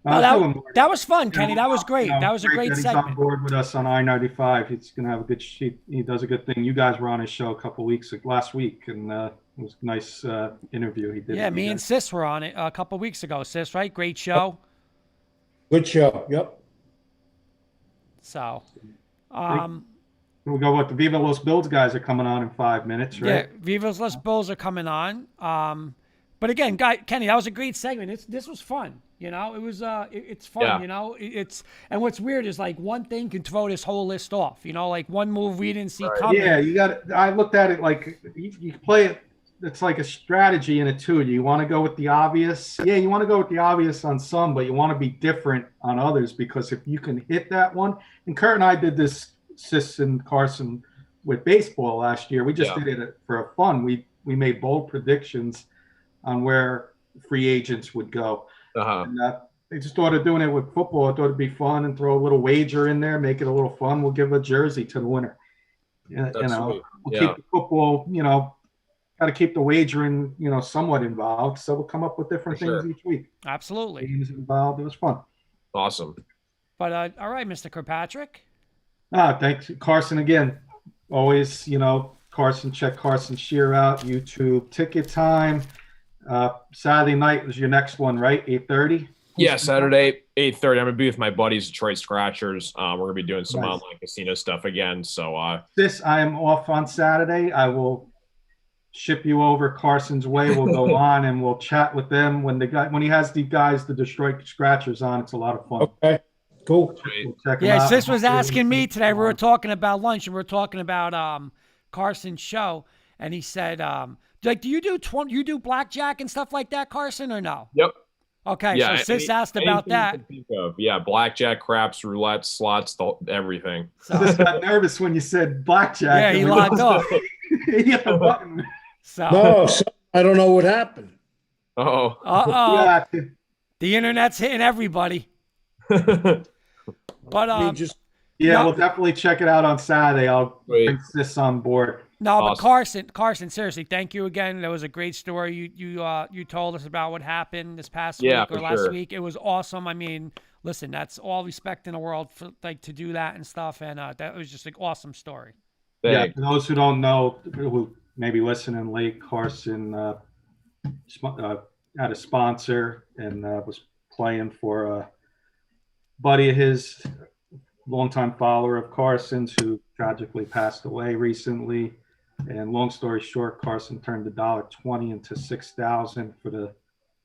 A: No,
C: tell him, Marty.
A: that was fun, Kenny. That was great.
C: You know,
A: That was a great
C: that he's on
A: segment.
C: board with us on I-95. He's gonna have a good. He does a good thing. You guys were on his show a couple last week, and it was a nice interview he did.
A: Yeah,
C: with
A: me
C: you
A: and
C: guys.
A: Sis were on it a couple weeks ago. Sis, right? Great show.
D: Good show. Yep.
A: So,
C: We'll go with the Viva Los Bills guys are coming on in 5 minutes,
A: yeah,
C: right?
A: Vivas Los Bulls are coming on. But again, Kenny, that was a great segment. This was fun. You know, it was it's fun.
B: Yeah.
A: You know, and what's weird is like one thing can throw this whole list off. You know, like one move we didn't see coming.
C: Yeah, you got. I looked at it like you play it. It's like a strategy in it too. You want to go with the obvious. Yeah, you want to go with the obvious on some, but you want to be different on others because if you can hit that one. And Kurt and I did this, Sis and Carson, with baseball last year. We just did it for fun. We made bold predictions on where free agents would go.
B: Uh-huh.
C: And they just started doing it with football. I thought it'd be fun and throw a little wager in there, make it a little fun. We'll give a jersey to the winner. Yeah,
B: That's sweet.
C: we'll
B: Yeah.
C: keep the football, got to keep the wagering, somewhat involved. So we'll come up with different
B: For
C: things
B: sure.
C: each week.
A: Absolutely.
C: Games involved. It was fun.
B: Awesome.
A: But all right, Mr. Kirkpatrick.
C: Thanks, Carson, again. Always, Carson, check Carson Shear out, YouTube Ticket Time. Saturday night was your next one, right? 8:30?
B: Yeah, Saturday, 8:30. I'm going to be with my buddies, Detroit Scratchers. We're going to be doing some
C: Nice.
B: online casino stuff again. So,
C: This, I am off on Saturday. I will ship you over Carson's way. We'll go on and we'll chat with them when he has the guys, the Detroit Scratchers on. It's a lot of fun.
D: Okay. Cool.
C: We'll check them
A: Yeah,
C: out.
A: Sis was asking me today. We were talking about lunch and we were talking about Carson's show, and he said, like, do you do blackjack and stuff like that, Carson, or no?
B: yep.
A: Okay,
B: Yeah,
A: so Sis asked
B: anything
A: about
B: you
A: that.
B: can think of. Yeah, blackjack, craps, roulette, slots, everything.
C: I just got nervous when you said blackjack.
A: Yeah, he logged off.
C: He hit the button.
A: So,
D: No, so I don't know what happened.
B: Oh.
A: uh-oh,
C: Yeah,
A: the internet's hitting everybody. But
D: We just
C: yeah,
A: No.
C: we'll definitely check it out on Saturday. I'll
B: Sweet.
C: bring this on board.
A: no, but
B: Awesome.
A: Carson, seriously, thank you again. That was a great story. You told us about what happened this past
B: Yeah,
A: week or
B: for
A: last
B: sure.
A: week. It was awesome. I mean, listen, that's all respect in the world for like to do that and stuff. And that was just an awesome story.
C: Yeah,
B: Thanks.
C: for those who don't know, who maybe listening late, Carson had a sponsor and was playing for a buddy of his, longtime follower of Carson's, who tragically passed away recently. And long story short, Carson turned $1.20 into $6,000 for the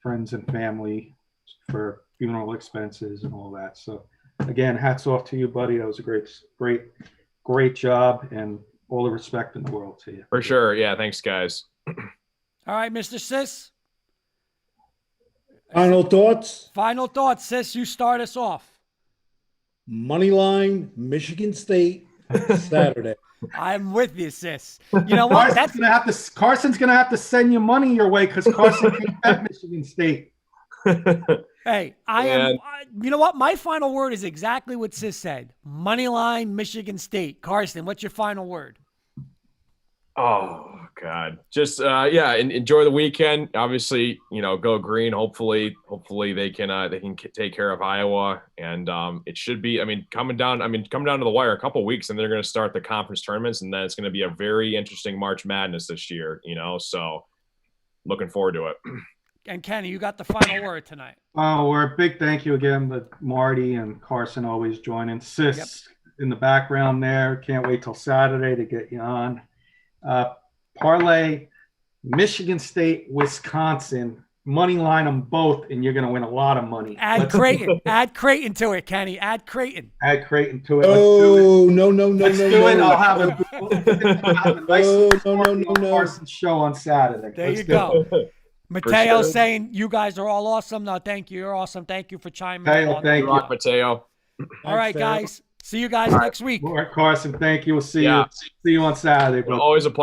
C: friends and family for funeral expenses and all that. So again, hats off to you, buddy. That was a great job, and all the respect in the world to you.
B: For sure. Yeah, thanks, guys.
A: All right, Mr. Sis.
D: final thoughts.
A: Final thoughts, Sis. You start us off.
D: Moneyline, Michigan State, Saturday.
A: I'm with you, Sis. You know what?
C: Carson's gonna have to send you money your way because Carson can't bet Michigan State.
A: Hey, you know what? My final word is exactly what Sis said. Moneyline, Michigan State. Carson, what's your final word?
B: Oh God, just enjoy the weekend. Obviously, go green. Hopefully they can take care of Iowa, and it should be. Coming down to the wire a couple weeks, and they're going to start the conference tournaments, and then it's going to be a very interesting March Madness this year. So looking forward to it.
A: And Kenny, you got the final word tonight.
C: Oh, we're a big thank you again to Marty and Carson always joining. Sis in the background there. Can't wait till Saturday to get you on. Parlay, Michigan State, Wisconsin money line them both, and you're going to win a lot of money.
A: Add
C: Let's
A: Creighton. Add Creighton to it, Kenny. Add Creighton.
C: add Creighton to it. Let's do it.
D: Oh, no, no, no,
C: Let's
D: no,
C: do it.
D: no.
C: I'll have a nice
D: Oh, no,
C: Carson show on Saturday.
A: There
C: Let's
A: you
C: do
A: go.
C: it.
A: Mateo
B: sure.
A: saying you guys are all awesome. No, thank you. You're awesome. Thank you for chiming in.
C: Mateo,
A: on
C: thank
A: that.
C: you.
B: Rock Mateo.
A: All right,
D: Thanks, Dale.
A: guys. See you guys next week.
C: All right, Carson, thank you. We'll see
B: Yeah.
C: you. See you on Saturday, bro.
B: Always a pleasure.